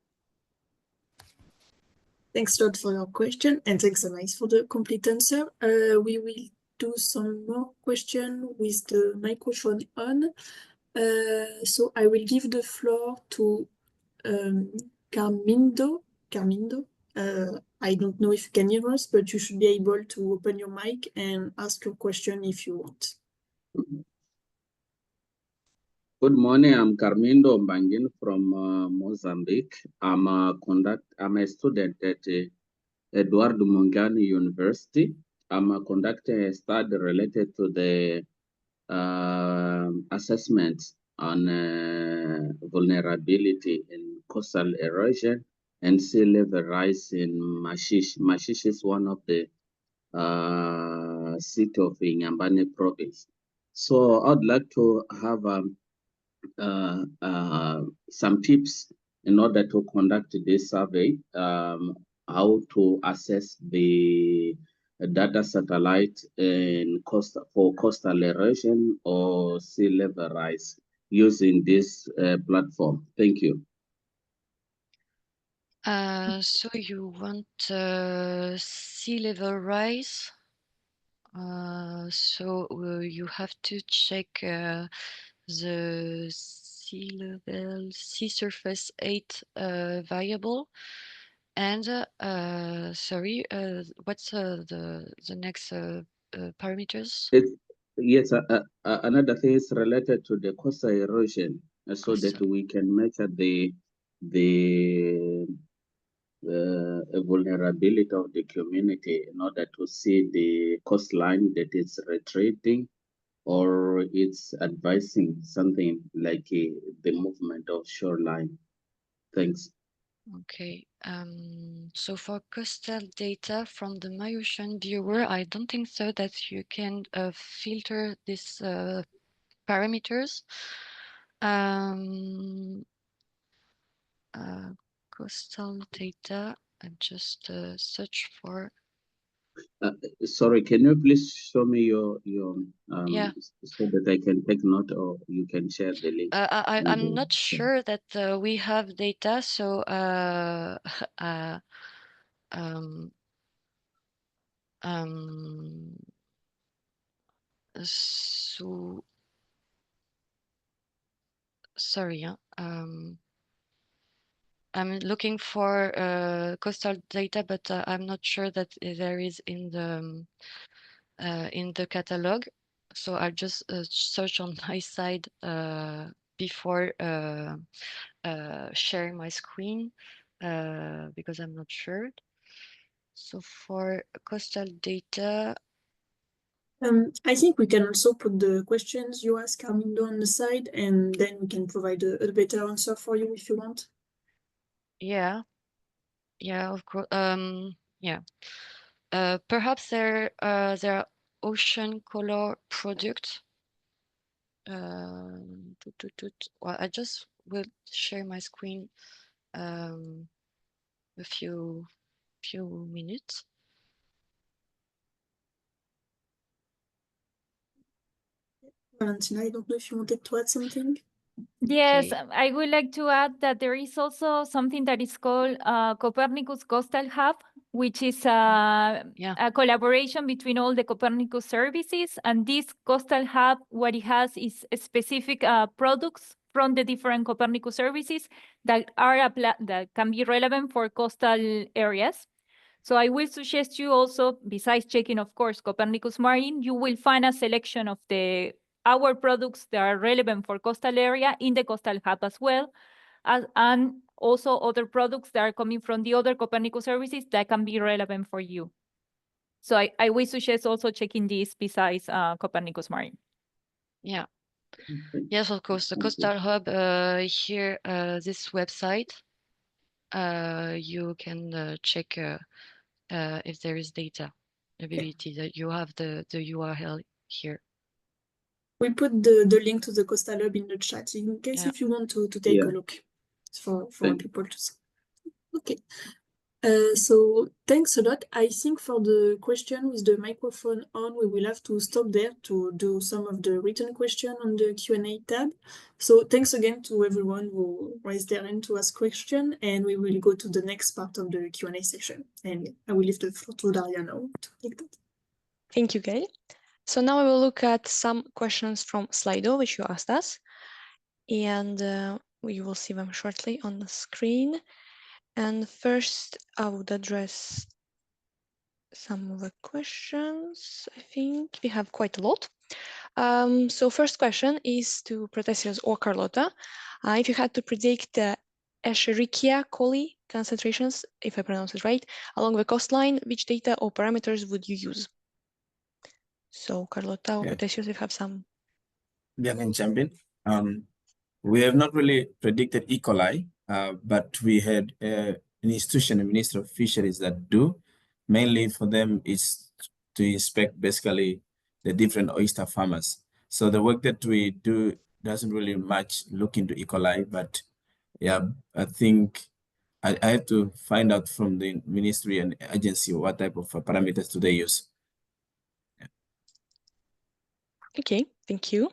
Thanks a lot for your question, and thanks, Anais, for the complete answer. We will do some more question with the microphone on. So I will give the floor to Carmindo. I don't know if you can hear us, but you should be able to open your mic and ask your question if you want. Good morning. I'm Carmindo Mbangin from Mozambique. I'm a student at Eduardo Mondlane University. I'm conducting a study related to the assessment on vulnerability in coastal erosion and sea level rise in Mashish. Mashish is one of the city of Inhambane province. So I'd like to have some tips in order to conduct this survey, how to assess the data satellite in for coastal erosion or sea level rise using this platform. Thank you. So you want sea level rise? So you have to check the sea level, sea surface 8 variable, and sorry, what's the next parameters? Yes, another thing is related to the coastal erosion, so that we can measure the vulnerability of the community in order to see the coastline that is retreating or it's advising something like the movement of shoreline. Thanks. Okay, so for coastal data from the MyOcean viewer, I don't think so that you can filter these parameters. Coastal data, and just search for. Sorry, can you please show me your yeah, so that I can take note, or you can share the link? I'm not sure that we have data, so so sorry, I'm looking for coastal data, but I'm not sure that there is in the catalog. So I'll just search on my side before sharing my screen because I'm not sure. So for coastal data, I think we can also put the questions you ask Armindo on the side, and then we can provide a better answer for you if you want. Yeah, of course. Yeah. Perhaps there are ocean color products. Well, I just will share my screen a few minutes. Valentina, I don't know if you wanted to add something. Yes, Okay. I would like to add that there is also something that is called Copernicus Coastal Hub, which is a collaboration between all the Copernicus services. And this Coastal Hub, what it has is specific products from the different Copernicus services that are that can be relevant for coastal areas. So I will suggest you also, besides checking, of course, Copernicus Marine, you will find a selection of our products that are relevant for coastal area in the Coastal Hub as well, and also other products that are coming from the other Copernicus services that can be relevant for you. So I will suggest also checking this besides Copernicus Marine. Yeah. Yes, of course. The Coastal Hub here, this website, you can check if there is data availability, that you have the URL here. We put the link to the Coastal Hub in the chat in case if you want to take a look for people to see. Okay. So thanks a lot. I think for the question with the microphone on, we will have to stop there to do some of the written question on the Q&A tab. So thanks again to everyone who raised their hand to ask question, and we will go to the next part of the Q&A session. And I will leave the floor to Daria now to take that. Thank you, Gail. So now we will look at some questions from Slido, which you asked us. And we will see them shortly on the screen. And first, I would address some of the questions. I think we have quite a lot. So first question is to Protesius or Carlota. If you had to predict the Escherichia coli concentrations, if I pronounce it right, along the coastline, which data or parameters would you use? So Carlota or Protesius, if you have some. Yeah, I can jump in. We have not really predicted E. coli, but we had an institution, a Minister of Fisheries, that do. Mainly for them is to inspect basically the different oyster farmers. So the work that we do doesn't really much look into E. coli, but yeah, I think I have to find out from the ministry and agency what type of parameters do they use. Yeah. Okay, thank you.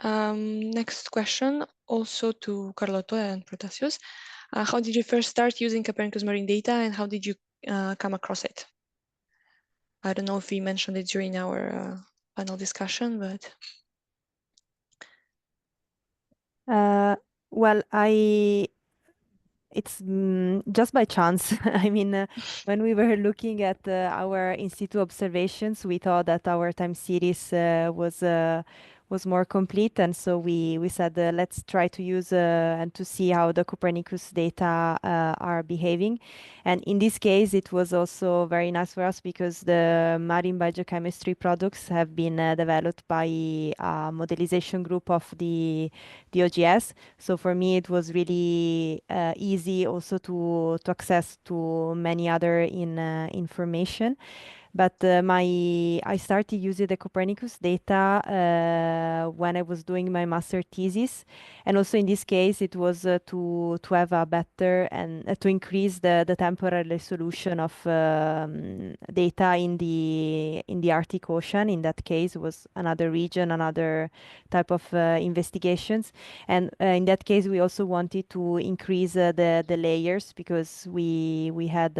Next question, also to Carlota and Protasius. How did you first start using Copernicus Marine data, and how did you come across it? I don't know if we mentioned it during our panel discussion, but. Well, it's just by chance. I mean, when we were looking at our in-situ observations, we thought that our time series was more complete, and so we said let's try to use and to see how the Copernicus data are behaving. And in this case, it was also very nice for us because the marine biochemistry products have been developed by a modelization group of the OGS. So for me, it was really easy also to access to many other information. But I started using the Copernicus data when I was doing my master thesis, and also in this case it was to have a better and to increase the temporal resolution of data in the Arctic Ocean. In that case, it was another region, another type of investigations, and in that case we also wanted to increase the layers because we had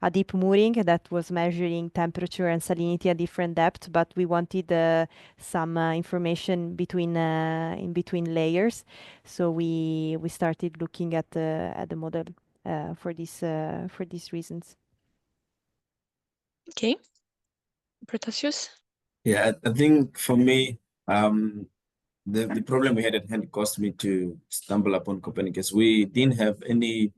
a deep mooring that was measuring temperature and salinity at different depth, but we wanted some information between in between layers. So we started looking at the model for these reasons. Okay, Protasius. Yeah, I think for me, the problem we had at hand caused me to stumble upon Copernicus. We didn't have any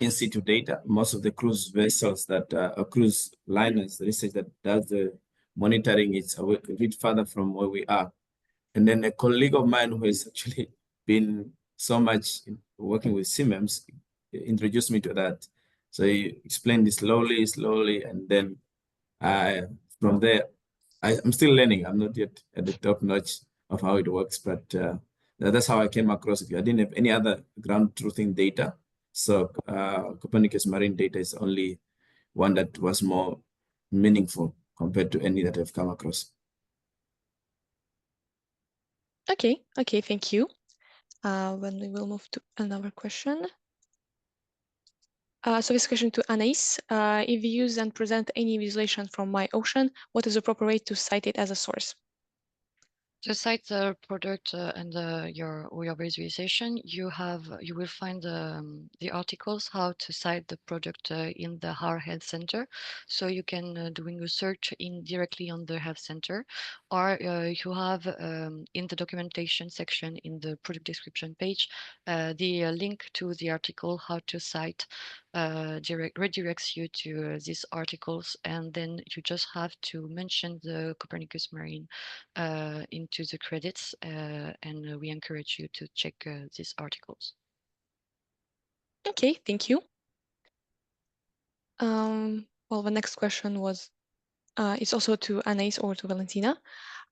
in situ data. Most of the cruise vessels that cruise liners, the research that does the monitoring is a bit further from where we are. And then a colleague of mine who has actually been so much working with CMEMS introduced me to that. So he explained it slowly, and then from there, I'm still learning. I'm not yet at the top notch of how it works, but that's how I came across it. I didn't have any other ground truthing data. So Copernicus Marine data is only one that was more meaningful compared to any that I've come across. Okay, thank you. Then we will move to another question. So this question to Anais. If you use and present any visualization from MyOcean, what is the proper way to cite it as a source? To cite the product and your visualization, you will find the articles how to cite the product in the Our Health Center. So you can doing a search directly on the Health Center, or you have in the documentation section in the product description page the link to the article how to cite redirects you to these articles, and then you just have to mention the Copernicus Marine into the credits, and we encourage you to check these articles. Okay, thank you. Well, the next question was, it's also to Anais or to Valentina.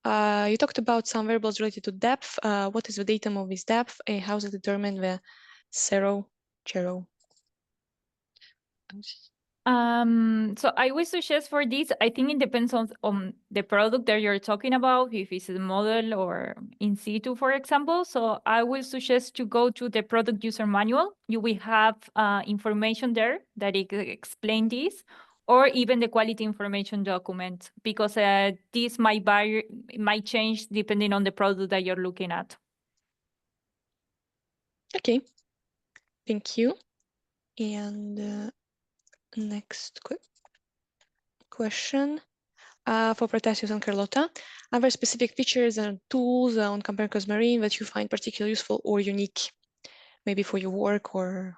You talked about some variables related to depth. What is the datum of this depth? How is it determined the zero? So I would suggest for this, I think it depends on the product that you're talking about, if it's a model or in situ, for example. So I will suggest to go to the product user manual. You will have information there that explain this, or even the quality information document, because this might change depending on the product that you're looking at. Okay, thank you. And next question for Protasius and Carlotta. Are there specific features and tools on Copernicus Marine that you find particularly useful or unique, maybe for your work or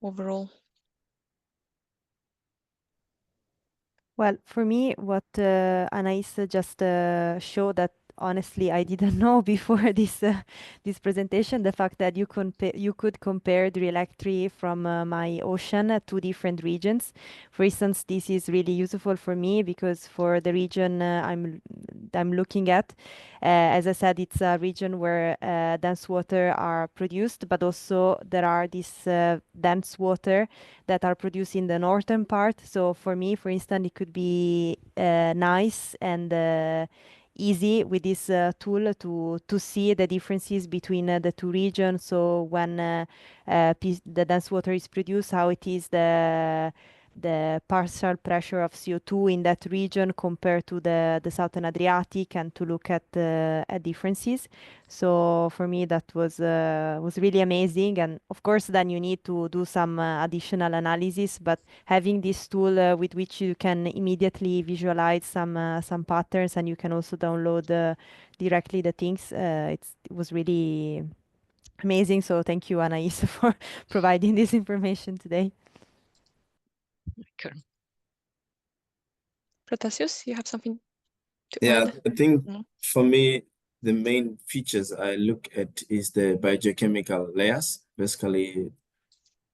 overall? Well, for me, what Anais just showed that honestly I didn't know before this presentation, the fact that you could compare the directory from MyOcean to different regions. For instance, this is really useful for me because for the region I'm looking at, as I said, it's a region where dense water are produced, but also there are these dense water that are produced in the northern part. So for me, for instance, it could be nice and easy with this tool to see the differences between the two regions. So when the dense water is produced, how it is the partial pressure of CO2 in that region compared to the Southern Adriatic, and to look at differences. So for me, that was really amazing. And of course, then you need to do some additional analysis. But having this tool with which you can immediately visualize some patterns, and you can also download directly the things, it was really amazing. So thank you, Anais, for providing this information today. Cool. Protasius, you have something to Yeah, add? I think for me, the main features I look at is the biogeochemical layers, basically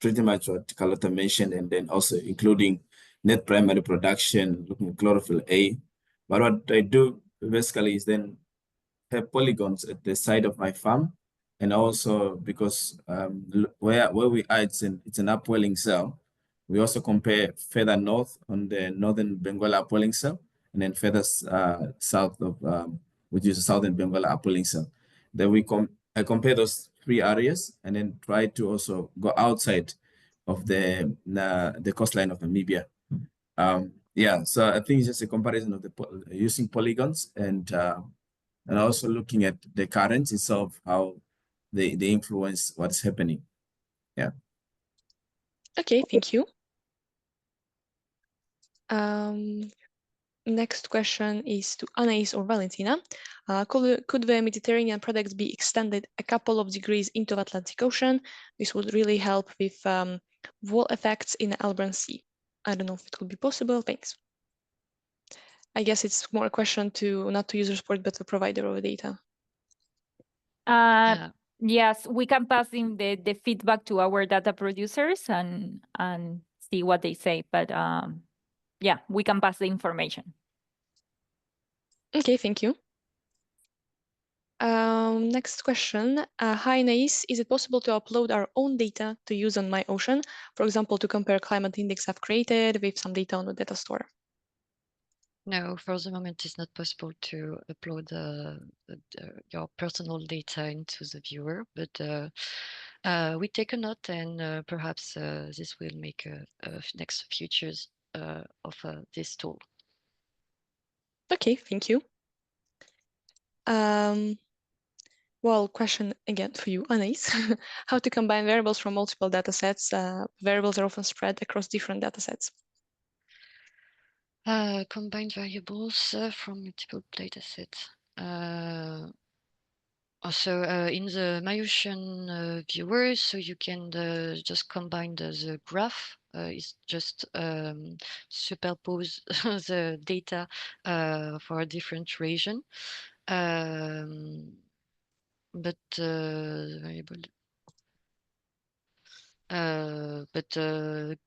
pretty much what Carlotta mentioned, and then also including net primary production, looking at chlorophyll A. But what I do basically is then have polygons at the side of my farm, and also because where we are, it's an upwelling cell. We also compare further north on the northern Benguela upwelling cell, and then further south of which is the southern Benguela upwelling cell. Then I compare those three areas, and then try to also go outside of the coastline of Namibia. Yeah, so I think it's just a comparison of using polygons and also looking at the currents itself, how they influence what's happening. Yeah. Okay, thank you. Next question is to Anais or Valentina. Could the Mediterranean products be extended a couple of degrees into the Atlantic Ocean? This would really help with wall effects in the Alban Sea. I don't know if it could be possible. Thanks. I guess it's more a question to not to user support, but the provider of the data. Yes, we can pass in the feedback to our data producers and see what they say. But yeah, we can pass the information. Okay, thank you. Next question. Hi, Anais. Is it possible to upload our own data to use on MyOcean? For example, to compare climate index I've created with some data on the data store. No, for the moment, it's not possible to upload your personal data into the viewer, but we take a note, and perhaps this will make next features of this tool. Okay, thank you. Well, question again for you, Anais. How to combine variables from multiple data sets? Variables are often spread across different data sets. Combined variables from multiple data sets. Also, in the MyOcean viewer, so you can just combine the graph. It's just superpose the data for a different region. But variable.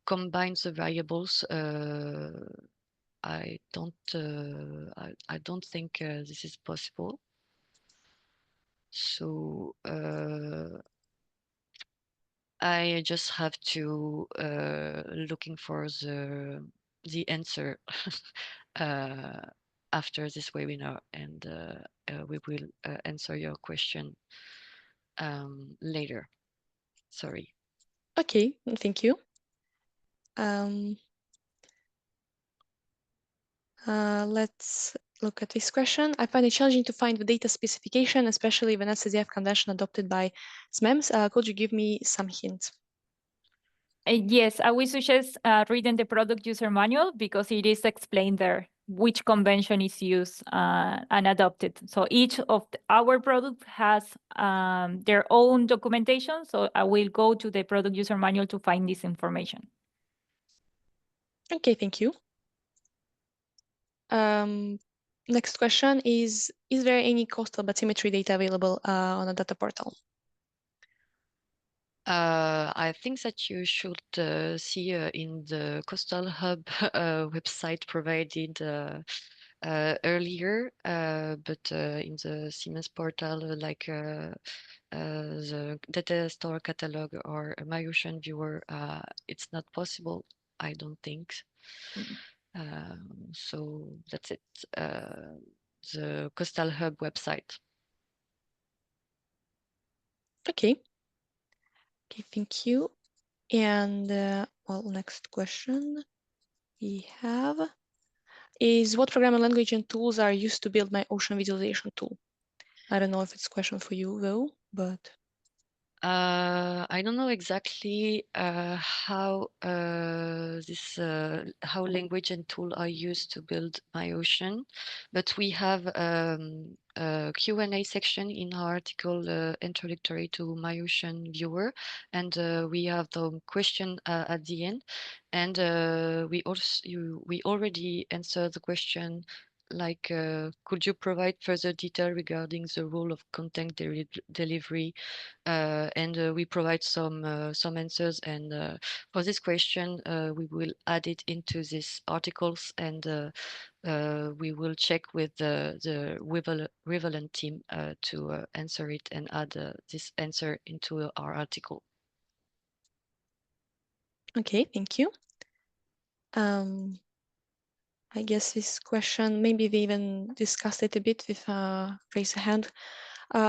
Combine the variables. I don't think this is possible. So I just have to looking for the answer after this webinar, and we will answer your question later. Sorry. Okay, thank you. Let's look at this question. I find it challenging to find the data specification, especially when SCDF convention adopted by SMEMS. Could you give me some hints? Yes, I would suggest reading the product user manual because it is explained there which convention is used and adopted. So each of our product has their own documentation. So I will go to the product user manual to find this information. Okay, thank you. Next question is there any coastal bathymetry data available on a data portal? I think that you should see in the Coastal Hub website provided earlier, but in the Siemens portal, like the data store catalog or MyOcean viewer, it's not possible, I don't think. So that's it, the Coastal Hub website. Okay. Okay, thank you. And well, next question we have is what programming language and tools are used to build MyOcean visualization tool? I don't know if it's a question for you though, but I don't know exactly how how language and tool are used to build MyOcean, but we have a Q&A section in our article introductory to MyOcean viewer, and we have the question at the end, and we already answered the question. Like, could you provide further detail regarding the role of content delivery? And we provide some answers. And for this question, we will add it into these articles, and we will check with the Rivalent team to answer it and add this answer into our article. okay, thank you. I guess this question, maybe we even discussed it a bit with raise a hand.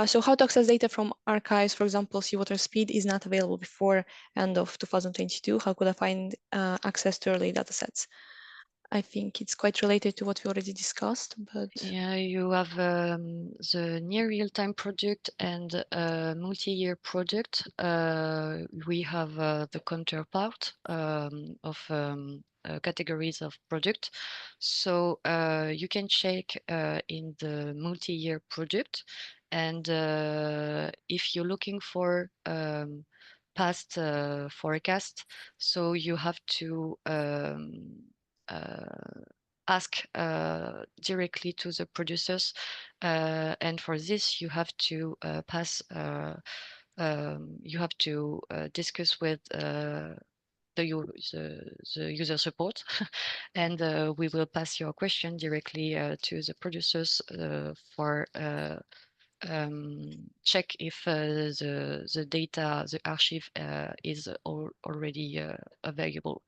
So how to access data from archives, for example, seawater speed is not available before end of 2022. How could I find access to early data sets? I think it's quite related to what we already discussed, but yeah, you have the near real-time project and multi-year project. We have the counterpart of categories of product. So you can check in the multi-year product, and if you're looking for past forecast, so you have to ask directly to the producers, and for this you have to discuss with the user support, and we will pass your question directly to the producers for check if the data, the archive is already available.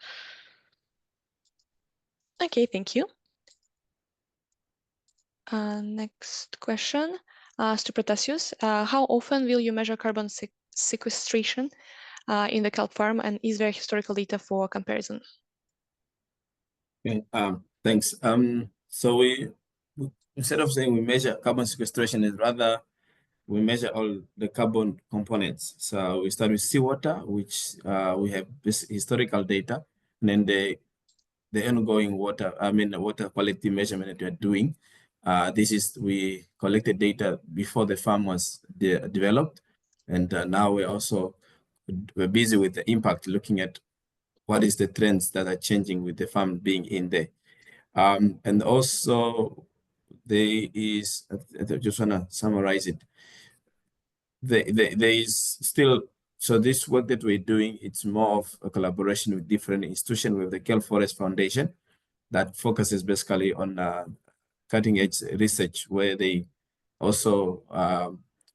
Okay, thank you. Next question, Stupratasius. How often will you measure carbon sequestration in the kelp farm, and is there historical data for comparison? Okay, thanks. So we instead of saying we measure carbon sequestration, is rather we measure all the carbon components. So we start with seawater, which we have this historical data, and then the ongoing water quality measurement that we are doing. We collected data before the farm was developed, and now we're busy with the impact, looking at what is the trends that are changing with the farm being in there. And also there is, I just want to summarize it. There is still, so this work that we're doing, it's more of a collaboration with different institutions, with the Kelp Forest Foundation that focuses basically on cutting edge research, where they also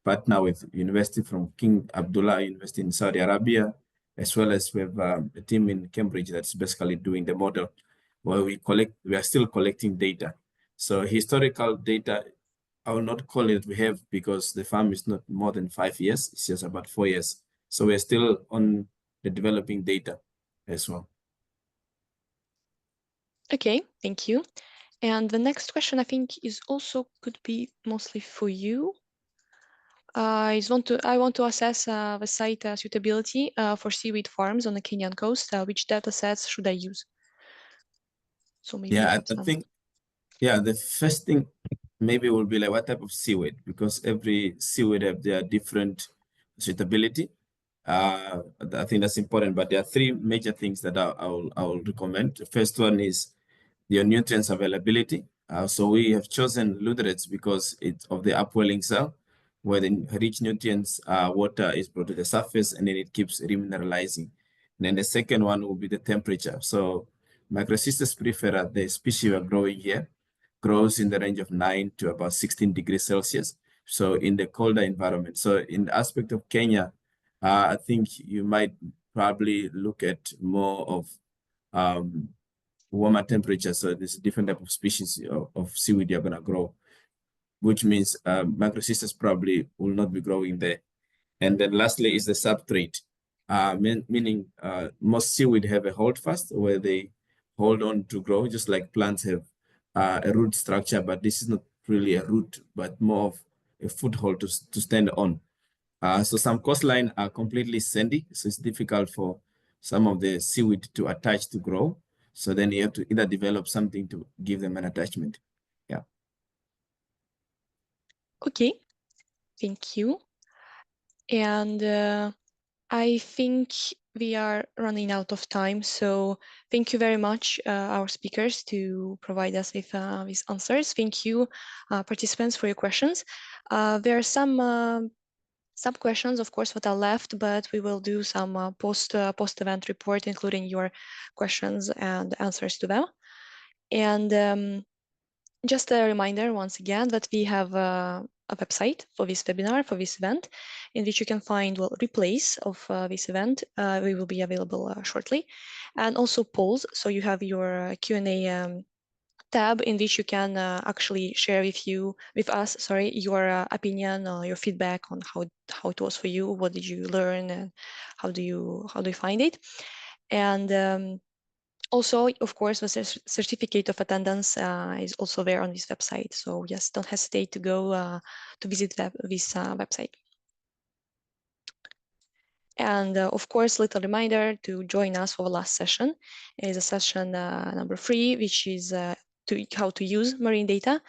partner with University from King Abdullah University in Saudi Arabia, as well as we have a team in Cambridge that's basically doing the model, where we are still collecting data. So historical data, I will not call it we have, because the farm is not more than 5 years, it's just about 4 years. So we're still on the developing data as well. Okay, thank you. And the next question, I think, is also could be mostly for you. I want to assess the site suitability for seaweed farms on the Kenyan coast. Which data sets should I use? So maybe I think, the first thing maybe will be like what type of seaweed, because every seaweed have their different suitability. I think that's important, but there are 3 major things that I will recommend. The first one is your nutrients availability. So we have chosen luterates because it's of the upwelling cell, where the rich nutrients, water is brought to the surface, and then it keeps remineralizing. And then the second one will be the temperature. So Microcystis prefera, the species we are growing here, grows in the range of 9 to about 16 degrees Celsius. So in the colder environment. So in the aspect of Kenya, I think you might probably look at more of warmer temperatures. So there's a different type of species of seaweed you're going to grow, which means Microcystis probably will not be growing there. And then lastly is the substrate, meaning most seaweed have a holdfast where they hold on to grow, just like plants have a root structure, but this is not really a root, but more of a foothold to stand on. So some coastline are completely sandy, so it's difficult for some of the seaweed to attach to grow. So then you have to either develop something to give them an attachment. Yeah. Okay, thank you. And I think we are running out of time. So thank you very much, our speakers, to provide us with these answers. Thank you, participants, for your questions. There are some questions, of course, that are left, but we will do some post-event report, including your questions and answers to them. And just a reminder once again that we have a website for this webinar, for this event, in which you can find replays of this event. We will be available shortly, and also polls. So you have your Q&A tab in which you can actually share with us your opinion or your feedback on how it was for you, what did you learn, and how do you find it. And also, of course, the certificate of attendance is also there on this website. So yes, don't hesitate to go to visit this website. And of course, little reminder to join us for the last session. It is a session number 3, which is how to use marine data.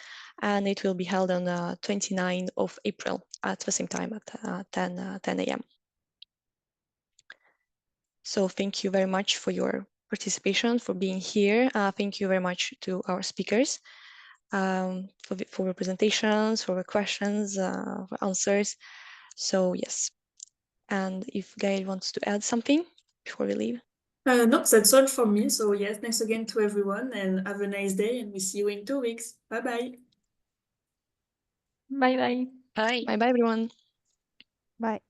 And it will be held on 29th of April at the same time at 10 a.m. So thank you very much for your participation, for being here. Thank you very much to our speakers for the presentations, for the questions, for answers. So yes. And if Gail wants to add something before we leave. No, that's all from me. So yes, thanks again to everyone and have a nice day, and we see you in 2 weeks. Bye-bye. Bye-bye. Bye. Bye-bye, everyone. Bye.